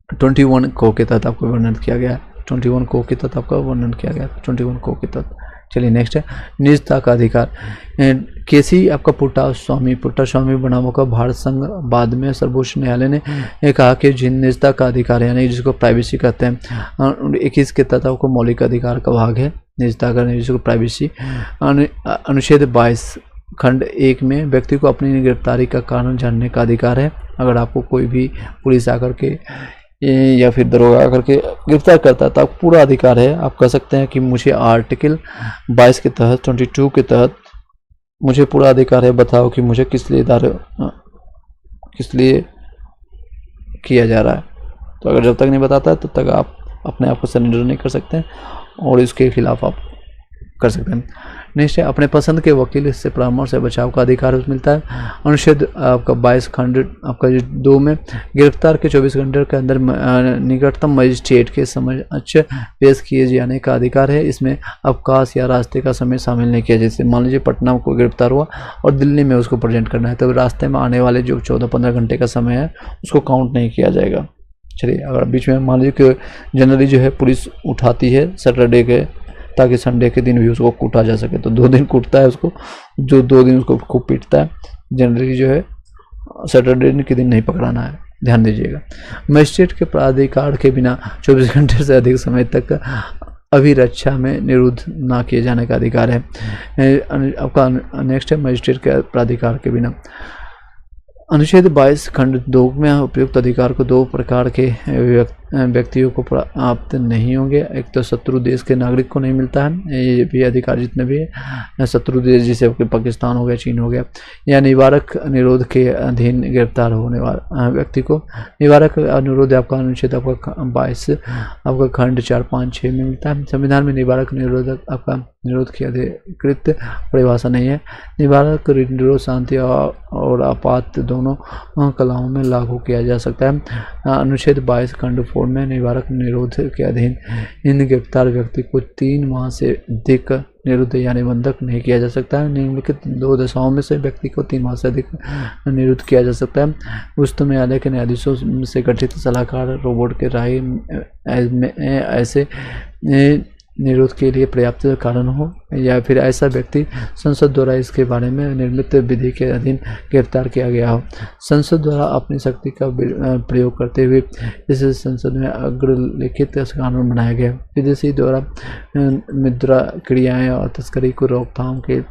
21 को के तहत आपको वर्णन किया गया है। 21 को के तहत आपका वर्णन किया गया 21 को के तहत। चलिए नेक्स्ट है निजता का अधिकार। केसी आपका पुट्टा स्वामी बनामों का भारत संघ बाद में सर्वोच्च न्यायालय ने कहा कि जिन निजता का अधिकार है यानी जिसको प्राइवेसी कहते हैं 21 के तहत आपको मौलिक अधिकार का भाग है निजता का, जिसको प्राइवेसी। अनुच्छेद 22 खंड 1 में व्यक्ति को अपनी गिरफ्तारी का कारण जानने का अधिकार है। अगर आपको कोई भी पुलिस आकर के या फिर दरोगा करके गिरफ्तार करता है तो आपको पूरा अधिकार है, आप कह सकते हैं कि मुझे आर्टिकल 22 के तहत 22 के तहत मुझे पूरा अधिकार है, बताओ कि मुझे किस लिए किया जा रहा है। तो अगर जब तक नहीं बताता है तब तक आप अपने आप को सरेंडर नहीं कर सकते हैं और इसके खिलाफ आप कर सकते हैं। निश्चय अपने पसंद के वकील से परामर्श से बचाव का अधिकार मिलता है। अनुच्छेद आपका 22 खंड आपका 2 में गिरफ्तार के 24 घंटे के अंदर निकटतम मजिस्ट्रेट के समक्ष पेश किए जाने का अधिकार है। इसमें अवकाश या रास्ते का समय शामिल नहीं किया। जैसे मान लीजिए पटना को गिरफ्तार हुआ और दिल्ली में उसको प्रेजेंट करना है, तो रास्ते में आने वाले जो 14-15 घंटे का समय है उसको काउंट नहीं किया जाएगा। चलिए, अगर बीच में मान लीजिए कि जनरली जो है पुलिस उठाती है सैटरडे के, ताकि संडे के दिन भी उसको कूटा जा सके, तो 2 दिन कूटता है उसको, जो 2 दिन उसको खूब पीटता है। जनरली जो है सैटरडे के दिन नहीं पकड़ाना है, ध्यान दीजिएगा। मजिस्ट्रेट के प्राधिकार के बिना 24 घंटे से अधिक समय तक अभिरक्षा में निरुद्ध ना किए जाने का अधिकार है। आपका नेक्स्ट है मजिस्ट्रेट के प्राधिकार के बिना। अनुच्छेद 22 खंड 2 में उपयुक्त अधिकार को 2 प्रकार के व्यक्तियों को प्राप्त नहीं होंगे। एक तो शत्रु देश के नागरिक को नहीं मिलता है, ये भी अधिकार जितने भी है शत्रु देश, जैसे पाकिस्तान हो गया, चीन हो गया, या निवारक निरोध के अधीन गिरफ्तार होने वाला व्यक्ति को। निवारक निरोध आपका अनुच्छेद आपका 22 आपका खंड 4, 5, 6 में मिलता है। संविधान में निवारक निरोधक आपका निरोध की अधिकृत परिभाषा नहीं है। निवारक निरोध शांति और आपात दोनों कलाओं में लागू किया जा सकता है। अनुच्छेद 22 खंड 4 में निवारक निरोध के अधीन इन गिरफ्तार व्यक्ति को 3 माह से अधिक निरुद्ध या निबंधक नहीं किया जा सकता है। निम्नलिखित 2 दशाओं में से व्यक्ति को 3 माह से अधिक निरुद्ध किया जा सकता है। उच्चतम न्यायालय के न्यायाधीशों से गठित सलाहकार रोबोट के राय ऐसे निरोध के लिए पर्याप्त कारण हो, या फिर ऐसा व्यक्ति संसद द्वारा इसके बारे में निर्मित विधि के अधीन गिरफ्तार किया गया हो। संसद द्वारा अपनी शक्ति का प्रयोग करते हुए इस संसद में अग्रलिखित कानून बनाया गया। विदेशी द्वारा मुद्रा क्रियाएं और तस्करी को रोकथाम के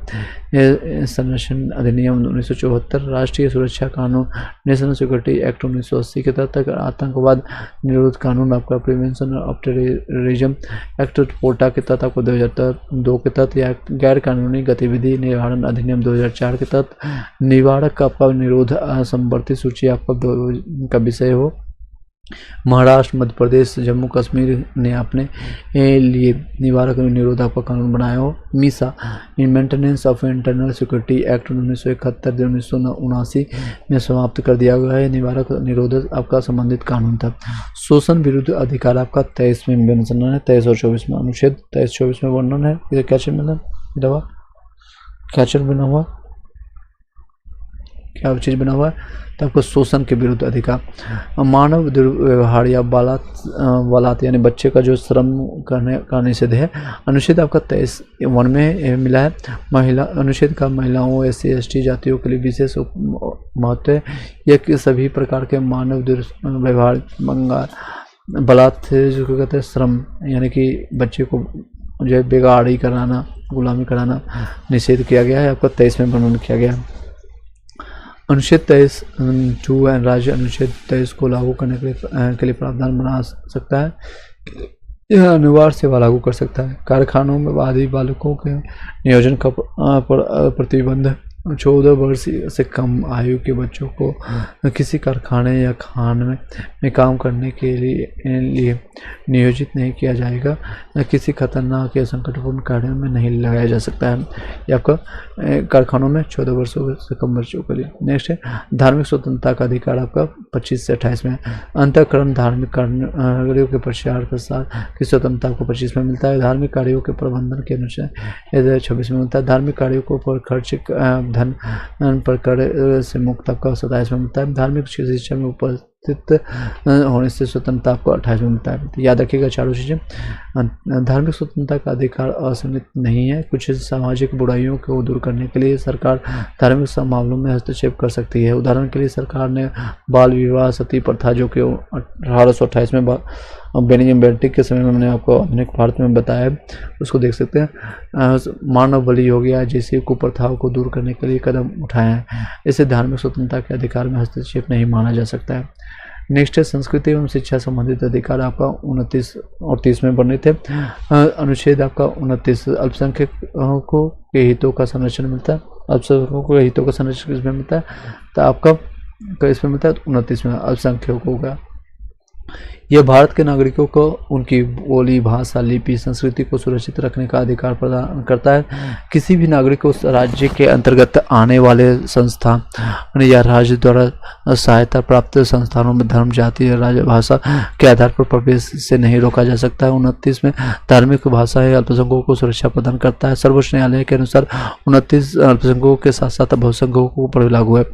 संरक्षण अधिनियम 1974, राष्ट्रीय सुरक्षा कानून नेशनल सिक्योरिटी एक्ट 1980 के तहत आतंकवाद निरोध कानून आपका प्रिवेंशन ऑफ टेररिज्म एक्ट पोटा के तहत आपको 2002 के तहत, या गैर कानूनी गतिविधि निवारण अधिनियम 2004 के तहत निवारक आपका निरोध संवर्ती सूची आपका का विषय हो। महाराष्ट्र, मध्य प्रदेश, जम्मू कश्मीर ने अपने लिए निवारक निरोध आपका कानून बनाया हो। Misa maintenance of internal security act 1971 1979 में समाप्त कर दिया गया है। निवारक निरोध आपका संबंधित कानून था। शोषण विरुद्ध अधिकार आपका 23 में वर्णन है, 23 और 24 में अनुच्छेद 23-24 में वर्णन है। इधर क्या चीज बना दवा, क्या चीज बना हुआ, क्या चीज बना हुआ है, तो आपको शोषण के विरुद्ध अधिकार। मानव दुर्व्यवहार या बालात यानी बच्चे का जो श्रम करने का निषेध है, अनुच्छेद आपका 23(1) में मिला है। महिला अनुच्छेद का महिलाओं, SC ST जातियों के लिए विशेष महत्व है। यह कि सभी प्रकार के मानव दुर्व्यवहार, बलात् जो कहते हैं श्रम, यानी कि बच्चे को जो है बेगाड़ी कराना, गुलामी कराना निषेध किया गया है, आपका 23 में वर्णन किया गया है। अनुच्छेद 23(2) राज्य अनुच्छेद 23 को लागू करने के लिए प्रावधान बना सकता है। यह अनिवार्य सेवा लागू कर सकता है। कारखानों में बाधी बालकों के नियोजन का प्रतिबंध। 14 वर्ष से कम आयु के बच्चों को किसी कारखाने या खान में काम करने के लिए नियोजित नहीं किया जाएगा। किसी खतरनाक या संकटपूर्ण कार्यों में नहीं लगाया जा सकता है। ये आपका कारखानों में 14 वर्षों से कम बच्चों के लिए। नेक्स्ट है धार्मिक स्वतंत्रता का अधिकार आपका 25 से 28 में। अंतःकरण धार्मिक कार्यों के प्रचार प्रसार की स्वतंत्रता आपको 25 में मिलता है। धार्मिक कार्यों के प्रबंधन के अनुसार 26 में मिलता है। धार्मिक कार्यों को पर खर्च धन पर कर से मुक्त आपका 27 में मिलता है। धार्मिक शिक्षा में उपस्थित होने से स्वतंत्रता आपको 28 में मिलता है। तो याद रखिएगा चारों चीज़ें। धार्मिक स्वतंत्रता का अधिकार असीमित नहीं है। कुछ सामाजिक बुराइयों को दूर करने के लिए सरकार धार्मिक मामलों में हस्तक्षेप कर सकती है। उदाहरण के लिए सरकार ने बाल विवाह, सती प्रथा, जो कि 1828 में बेनियम बेल्टिक के समय में मैंने आपको आधुनिक भारत में बताया, उसको देख सकते हैं। मानव बलि हो गया जैसे कुप्रथाओं को दूर करने के लिए कदम उठाए हैं। इसे धार्मिक स्वतंत्रता के अधिकार में हस्तक्षेप नहीं माना जा सकता है। नेक्स्ट है संस्कृति एवं शिक्षा संबंधित अधिकार आपका 29 और 30 में वर्णित है। अनुच्छेद आपका 29 अल्पसंख्यकों के हितों का संरक्षण मिलता है। अल्पसंख्यकों के हितों का संरक्षण किसमें मिलता है, तो आपका इसमें मिलता है 29 में अल्पसंख्यकों का। यह भारत के नागरिकों को उनकी बोली, भाषा, लिपि, संस्कृति को सुरक्षित रखने का अधिकार प्रदान करता है। किसी भी नागरिक को उस राज्य के अंतर्गत आने वाले संस्थान या राज्य द्वारा सहायता प्राप्त संस्थानों में धर्म, जाति या राज्य भाषा के आधार पर प्रवेश से नहीं रोका जा सकता है। 29 में धार्मिक भाषा या अल्पसंख्यकों को सुरक्षा प्रदान करता है। सर्वोच्च न्यायालय के अनुसार 29 अल्पसंख्यकों के साथ साथ बहुसंख्यकों पर लागू है।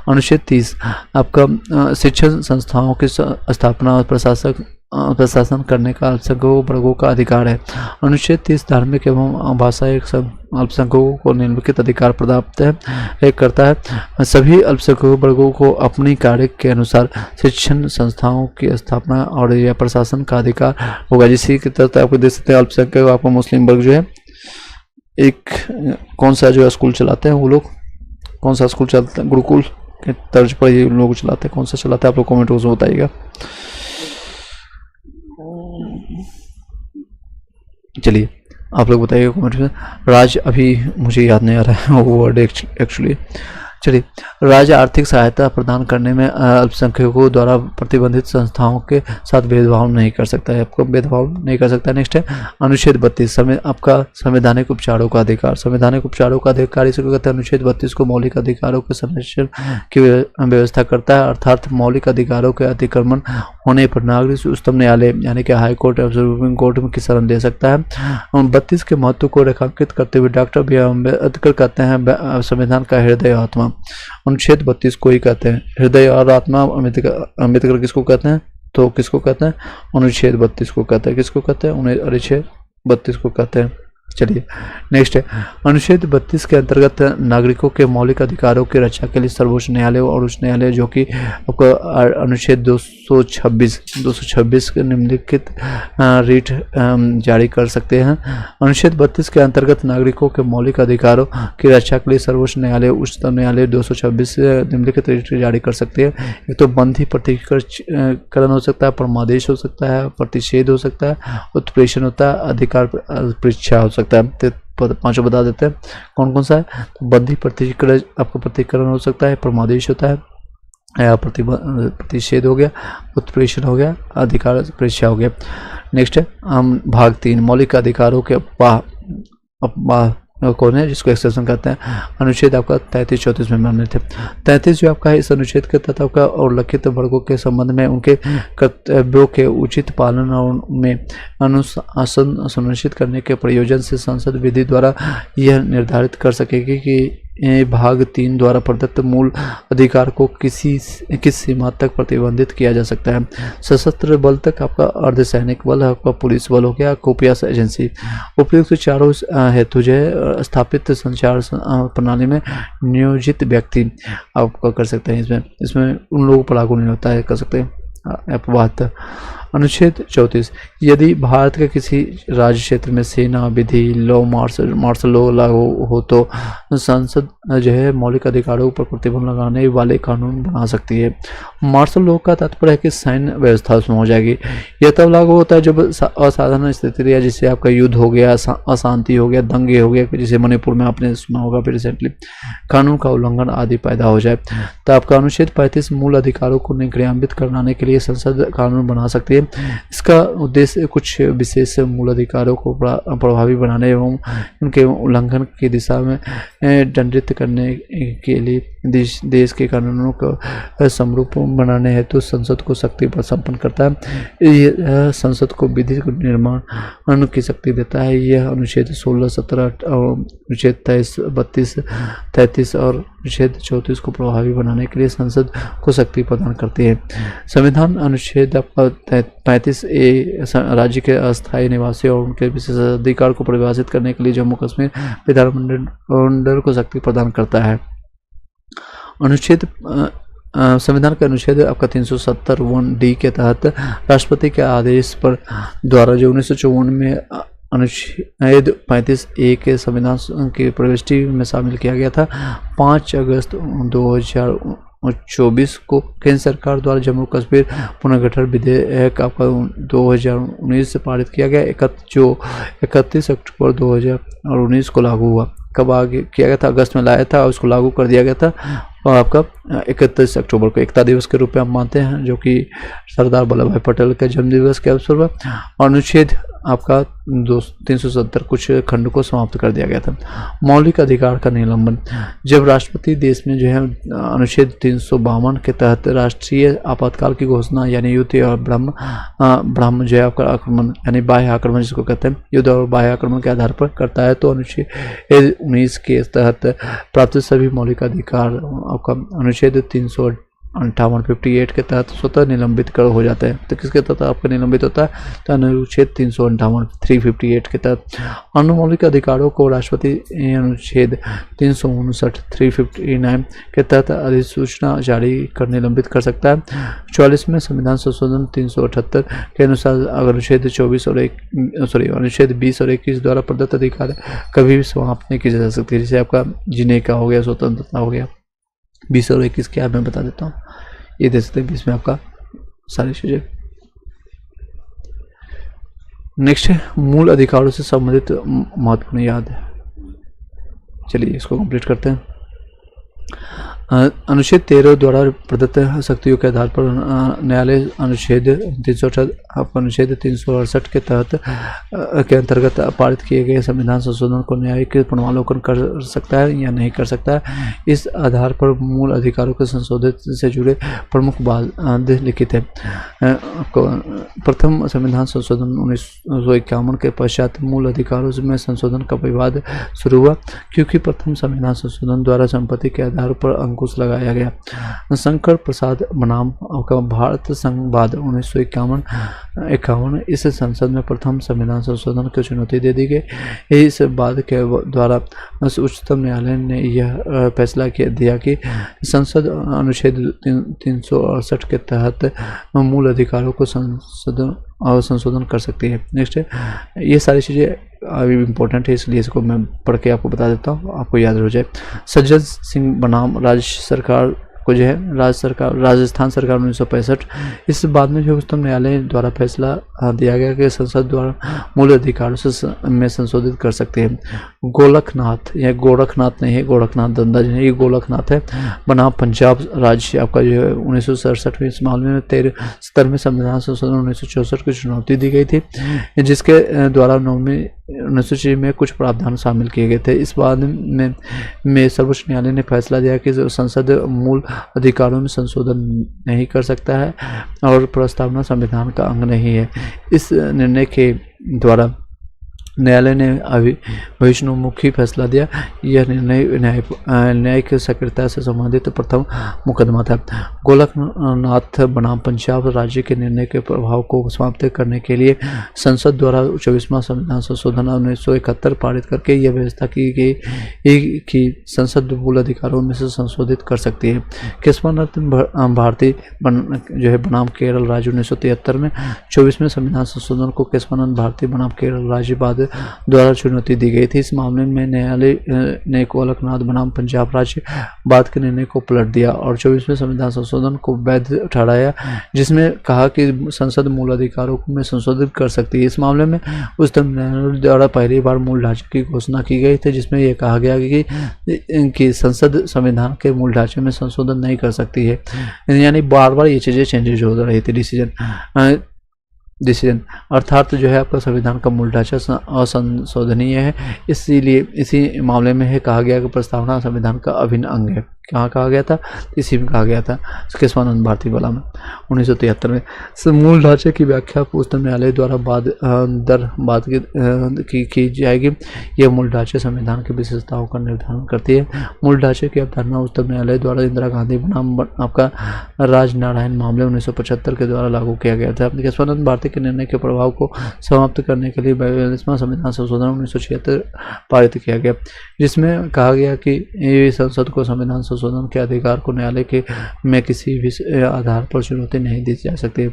अनुच्छेद 30 आपका शिक्षण संस्थाओं की स्थापना और प्रशासन करने का अल्पसंख्यकों वर्गों का अधिकार है। अनुच्छेद 30 धार्मिक एवं भाषाई अल्पसंख्यकों को निम्नलिखित अधिकार प्रदान करता है। सभी अल्पसंख्यक वर्गों को अपनी कार्य के अनुसार शिक्षण संस्थाओं की स्थापना और या प्रशासन का अधिकार होगा। जिसी की तरह आपको देख सकते हैं अल्पसंख्यक आपको मुस्लिम वर्ग जो है एक कौन सा जो स्कूल चलाते हैं, वो लोग कौन सा स्कूल चलाते हैं, गुरुकुल के तर्ज पर ये लोग चलाते हैं, कौन सा चलाते हैं आप लोग कमेंट बॉक्स में बताइएगा। चलिए आप लोग बताइएगा कमेंट में। राज्य अभी मुझे याद नहीं आ रहा है वो वर्ड एक्चुअली। चलिए, राज्य आर्थिक सहायता प्रदान करने में अल्पसंख्यकों द्वारा प्रतिबंधित संस्थाओं के साथ भेदभाव नहीं कर सकता है, आपको भेदभाव नहीं कर सकता है। नेक्स्ट है अनुच्छेद 32 आपका संवैधानिक उपचारों का अधिकार। संवैधानिक उपचारों का अधिकार इसको कहते हैं। अनुच्छेद 32 को मौलिक अधिकारों के संरक्षण की व्यवस्था करता है, अर्थात मौलिक अधिकारों के अतिक्रमण होने पर नागरिक उच्चतम न्यायालय यानी कि हाई कोर्ट या सुप्रीम कोर्ट में की शरण दे सकता है। 32 के महत्व को रेखांकित करते हुए डॉक्टर बी आर अम्बेडकर कहते हैं संविधान का हृदय आत्मा। अनुच्छेद 32 को ही कहते हैं हृदय और आत्मा। अम्बेडकर किसको कहते हैं, तो किसको कहते हैं, अनुच्छेद 32 को कहते हैं। किसको कहते हैं, अनुच्छेद 32 को कहते हैं। चलिए नेक्स्ट है अनुच्छेद 32 के अंतर्गत नागरिकों के मौलिक अधिकारों की रक्षा के लिए सर्वोच्च न्यायालय और उच्च न्यायालय जो कि आपका अनुच्छेद 226 के निम्नलिखित रीट जारी कर सकते हैं। अनुच्छेद 32 के अंतर्गत नागरिकों के मौलिक अधिकारों की रक्षा के लिए सर्वोच्च न्यायालय उच्चतम न्यायालय 226 निम्नलिखित रीट जारी कर सकते हैं। एक तो बंधी प्रतिकरण हो सकता है, परमादेश हो सकता है, प्रतिषेध हो सकता है, उत्प्रेषण होता है, अधिकार परीक्षा हो सकता है। तो पांचों बता देते हैं कौन कौन सा है। तो बंधी प्रतिकरण आपका प्रतिकरण हो सकता है, परमादेश होता है, प्रतिषेध हो गया, उत्प्रेषण हो गया, अधिकार परीक्षा हो गया। नेक्स्ट है हम भाग 3 मौलिक अधिकारों के अपवाह कौन है, जिसको एक्सेप्शन कहते हैं। अनुच्छेद आपका 33-34 में मान्य थे। 33 जो आपका है इस अनुच्छेद के तहत आपका और लक्षित वर्गों के संबंध में उनके कर्तव्यों के उचित पालन और उनमें अनुशासन सुनिश्चित करने के प्रयोजन से संसद विधि द्वारा यह निर्धारित कर सकेगी कि भाग 3 द्वारा प्रदत्त मूल अधिकार को किस सीमा तक प्रतिबंधित किया जा सकता है। सशस्त्र बल तक आपका अर्धसैनिक बल, आपका पुलिस बल हो गया, खुफिया एजेंसी। उपयुक्त चारों हेतु जो है स्थापित संचार प्रणाली में नियोजित व्यक्ति आपका कर सकते हैं। इसमें उन लोगों पर लागू नहीं होता है, कर सकते हैं अपवाद। अनुच्छेद 34 यदि भारत के किसी राज्य क्षेत्र में सेना विधि लॉ मार्शल लॉ लागू हो तो संसद जो है मौलिक अधिकारों पर प्रतिबंध लगाने वाले कानून बना सकती है। मार्शल लॉ का तात्पर्य है कि सैन्य व्यवस्था उसमें हो जाएगी। यह तब लागू होता है जब असाधारण स्थिति या जिससे आपका युद्ध हो गया, अशांति हो गया, दंगे हो गया, जिसे मणिपुर में आपने सुना होगा फिर रिसेंटली, कानून का उल्लंघन आदि पैदा हो जाए। तो आपका अनुच्छेद 35 मूल अधिकारों को क्रियान्वित कराने के लिए संसद कानून बना सकती है। इसका उद्देश्य कुछ विशेष मूल अधिकारों को प्रभावी बनाने एवं उनके उल्लंघन की दिशा में दंडित करने के लिए देश के कानूनों को समरूप बनाने हेतु संसद को शक्ति पर संपन्न करता है। यह संसद को विधि निर्माण की शक्ति देता है। यह अनुच्छेद 16, 17 और अनुच्छेद 23, 32, 33 और अनुच्छेद 34 को प्रभावी बनाने के लिए संसद को शक्ति प्रदान करती है। संविधान अनुच्छेद 35A राज्य के अस्थायी निवासी और उनके विशेष अधिकार को परिभाषित करने के लिए जम्मू कश्मीर विधानमंडल को शक्ति प्रदान करता है। अनुच्छेद संविधान का अनुच्छेद आपका 370(1)D के तहत राष्ट्रपति के आदेश पर द्वारा जो 1954 में अनुच्छेद 35A के संविधान की प्रविष्टि में शामिल किया गया था। 5 अगस्त 2024 को केंद्र सरकार द्वारा जम्मू कश्मीर पुनर्गठन विधेयक आपका 2019 से पारित किया गया, जो 31 अक्टूबर 2019 को लागू हुआ। कब आगे किया गया था, अगस्त में लाया था और उसको लागू कर दिया गया था, और आपका 31 अक्टूबर को एकता दिवस के रूप में हम मानते हैं, जो कि सरदार वल्लभ भाई पटेल के जन्म दिवस के अवसर पर। और अनुच्छेद आपका 370 कुछ खंड को समाप्त कर दिया गया था। मौलिक अधिकार का निलंबन, जब राष्ट्रपति देश में जो है अनुच्छेद 352 के तहत राष्ट्रीय आपातकाल की घोषणा, यानी युद्ध और ब्रह्म जो है आपका आक्रमण, यानी बाह्य आक्रमण जिसको कहते हैं, युद्ध और बाह्य आक्रमण के आधार पर करता है, तो अनुच्छेद 19 के तहत प्राप्त सभी मौलिक अधिकार आपका अनुच्छेद 358 के तहत स्वतः निलंबित कर हो जाता है। तो किसके तहत आपका निलंबित होता है, तो अनुच्छेद 358 के तहत। अन्य मौलिक अधिकारों को राष्ट्रपति अनुच्छेद 359 के तहत अधिसूचना जारी कर निलंबित कर सकता है। 44वें संविधान संशोधन 378 के अनुसार अगर अनुच्छेद 20 और 21 द्वारा प्रदत्त अधिकार कभी भी समाप्त नहीं की जा सकती, जैसे आपका जीने का हो गया, स्वतंत्रता हो गया। 20 और 21 क्या मैं बता देता हूँ, ये दे सकते हैं 20 में आपका सारी चीजें। नेक्स्ट है मूल अधिकारों से संबंधित महत्वपूर्ण याद। चलिए इसको कंप्लीट करते हैं। अनुच्छेद 13 द्वारा प्रदत्त शक्तियों के आधार पर न्यायालय अनुच्छेद 368 के तहत के अंतर्गत पारित किए गए संविधान संशोधन को न्यायिक पुनरावलोकन कर सकता है या नहीं कर सकता है। इस आधार पर मूल अधिकारों के संशोधित से जुड़े प्रमुख बात लिखित है। प्रथम संविधान संशोधन 1951 के पश्चात मूल अधिकारों में संशोधन का विवाद शुरू हुआ, क्योंकि प्रथम संविधान संशोधन द्वारा संपत्ति के आधार पर अंकुश लगाया गया। शंकर प्रसाद बनाम भारत संघवाद 1951 इस संसद में प्रथम संविधान संशोधन को चुनौती दे दी गई। इस बात के द्वारा उच्चतम न्यायालय ने यह फैसला दिया कि संसद अनुच्छेद 368 के तहत मूल अधिकारों को संशोधन कर सकती है। नेक्स्ट है, ये सारी चीज़ें अभी इम्पोर्टेंट है, इसलिए इसको मैं पढ़ के आपको बता देता हूँ, आपको याद रह जाए। सज्जन सिंह बनाम राज्य सरकार को जो है राजस्थान सरकार 1965, इस बाद में जो उच्चतम न्यायालय द्वारा फैसला दिया गया कि संसद द्वारा मूल अधिकारों से में संशोधित कर सकते हैं। गोरखनाथ, यह गोरखनाथ नहीं है, गोरखनाथ दंदा जो है ये गोरखनाथ है, बनाम पंजाब राज्य आपका जो है 1967 में इस मामले में 17वें संविधान संशोधन 1964 को चुनौती दी गई थी, जिसके द्वारा 1906 में कुछ प्रावधान शामिल किए गए थे। इस बाद में सर्वोच्च न्यायालय ने फैसला दिया कि संसद मूल अधिकारों में संशोधन नहीं कर सकता है और प्रस्तावना संविधान का अंग नहीं है। इस निर्णय के द्वारा न्यायालय ने भविष्योन्मुखी फैसला दिया। यह निर्णय न्यायिक सक्रियता से संबंधित प्रथम मुकदमा था। गोरखनाथ बनाम पंजाब राज्य के निर्णय के प्रभाव को समाप्त करने के लिए संसद द्वारा 24वां संविधान संशोधन 1971 पारित करके यह व्यवस्था की गई कि संसद मूल अधिकारों में से संशोधित कर सकती है। केशवानंद भारती जो है बनाम केरल राज्य 1973 में 24वें संविधान संशोधन को केशवानंद भारती बनाम केरल राज्य बाद द्वारा चुनौती दी गई थी। इस मामले में न्यायालय ने गोरखनाथ बनाम पंजाब राज्य बाद के निर्णय को पलट दिया और 24वें संविधान संशोधन को वैध ठहराया, जिसमें कहा कि संसद मूल अधिकारों में संशोधित कर सकती है। इस मामले में उच्चतम न्यायालय द्वारा पहली बार मूल ढांचे की घोषणा की गई थी, जिसमें यह कहा गया कि संसद संविधान के मूल ढांचे में संशोधन नहीं कर सकती है। यानी बार बार ये चीज़ें चेंजेज हो रही थी डिसीजन अर्थात जो है आपका संविधान का मूल ढांचा असंशोधनीय है। इसीलिए इसी मामले में है कहा गया कि प्रस्तावना संविधान का अभिन्न अंग है। कहाँ कहा गया था, इसी में कहा गया था केशवानंद भारती वाला में 1973 में। मूल ढांचे की व्याख्या उच्चतम न्यायालय द्वारा बाद की जाएगी। यह मूल ढांचे संविधान की विशेषताओं का निर्धारण करती है। मूल ढांचे की अवधारणा उच्चतम न्यायालय द्वारा इंदिरा गांधी बनाम आपका राजनारायण मामले 1975 के द्वारा लागू किया गया था। केशवानंद भारती के निर्णय के प्रभाव को समाप्त करने के लिए 42वां संविधान संशोधन 1976 पारित किया गया, जिसमें कहा गया कि संसद को संविधान संशोधन के अधिकार को न्यायालय के में किसी भी आधार पर चुनौती नहीं दी जा सकती।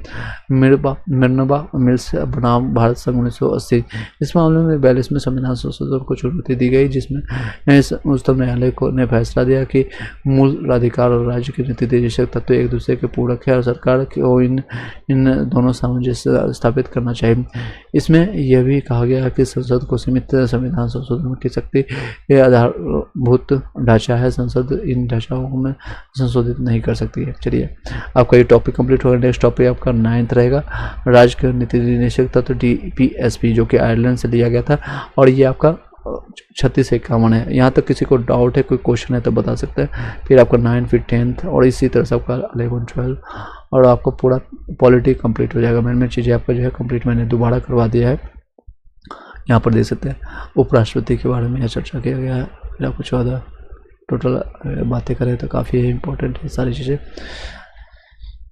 मिर्नबा मिल्स बनाम भारत संघ 1980। इस मामले में 42वें संविधान संशोधन को चुनौती दी गई, जिसमें उच्चतम न्यायालय ने फैसला दिया कि मूल अधिकार और राज्य की नीति निर्देशक तत्व एक दूसरे के पूरक है और सरकार को इन दोनों सामंजस्य स्थापित करना चाहिए। इसमें यह भी कहा गया कि संसद को सीमित संविधान संशोधन की शक्ति यह आधारभूत ढांचा है, संसद इन ढांचाओं में संशोधित नहीं कर सकती है। चलिए आपका ये टॉपिक कंप्लीट होगा। नेक्स्ट टॉपिक आपका 9th रहेगा, राज्य के नीति निर्देशक तत्व DPSP, जो कि आयरलैंड से लिया गया था और ये आपका 3651 है। यहाँ तक किसी को डाउट है, कोई क्वेश्चन है तो बता सकते हैं। फिर आपका 9 फिर 10th और इसी तरह से आपका 11 12 और आपको पूरा पॉलिटी कंप्लीट हो जाएगा। मैंने चीज़ें आपका जो है कंप्लीट मैंने दोबारा करवा दिया है, यहाँ पर देख सकते हैं। उपराष्ट्रपति के बारे में यह चर्चा किया गया है। फिर आपको 14 टोटल बातें करें तो काफ़ी इंपॉर्टेंट है सारी चीज़ें।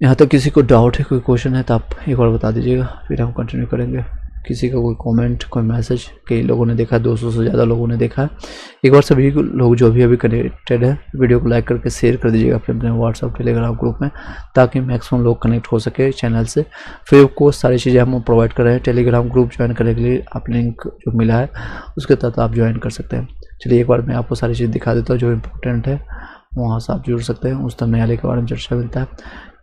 यहाँ तक किसी को डाउट है, कोई क्वेश्चन है तो आप एक बार बता दीजिएगा, फिर हम कंटिन्यू करेंगे। किसी का कोई कमेंट, कोई मैसेज, कई लोगों ने देखा, 200 से ज़्यादा लोगों ने देखा है। एक बार सभी लोग जो भी अभी कनेक्टेड है वीडियो को लाइक करके शेयर कर दीजिएगा अपने व्हाट्सअप टेलीग्राम ग्रुप में, ताकि मैक्सिमम लोग कनेक्ट हो सके चैनल से। फिर आपको सारी चीज़ें हम प्रोवाइड कर रहे हैं। टेलीग्राम ग्रुप ज्वाइन करने के लिए आप लिंक जो मिला है उसके तहत आप ज्वाइन कर सकते हैं। चलिए एक बार मैं आपको सारी चीज़ दिखा देता हूँ जो इम्पोर्टेंट है, वहाँ से आप जुड़ सकते हैं। उच्चतम न्यायालय के बारे में चर्चा मिलता है,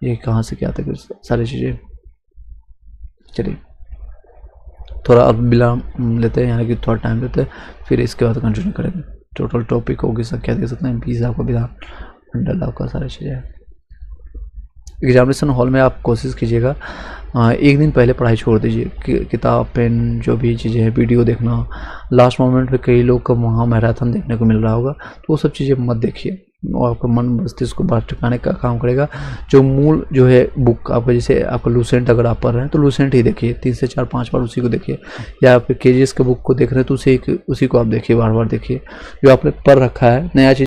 ये कहाँ से क्या तक सारी चीज़ें। चलिए थोड़ा अब विराम लेते हैं, यानी कि थोड़ा टाइम लेते हैं, फिर इसके बाद कंटिन्यू करेंगे। टोटल टॉपिक होगी संख्या देख सकते हैं 20 आपका विधान मंडल आपका सारी चीज़ें। एग्जामिनेशन हॉल में आप कोशिश कीजिएगा एक दिन पहले पढ़ाई छोड़ दीजिए। किताब, पेन, जो भी चीज़ें हैं, वीडियो देखना, लास्ट मोमेंट पे कई लोग को वहाँ मैराथन देखने को मिल रहा होगा, तो वो सब चीज़ें मत देखिए। और आपका मन मस्तिष्क को भटकाने का काम करेगा। जो मूल जो है बुक आपका, जैसे आपका लूसेंट अगर आप पढ़ रहे हैं तो लूसेंट ही देखिए, 3 से 4 5 बार उसी को देखिए। या आप KGS के बुक को देख रहे हैं तो उसी को आप देखिए, बार बार देखिए। जो आपने पढ़ रखा है, नया चीज़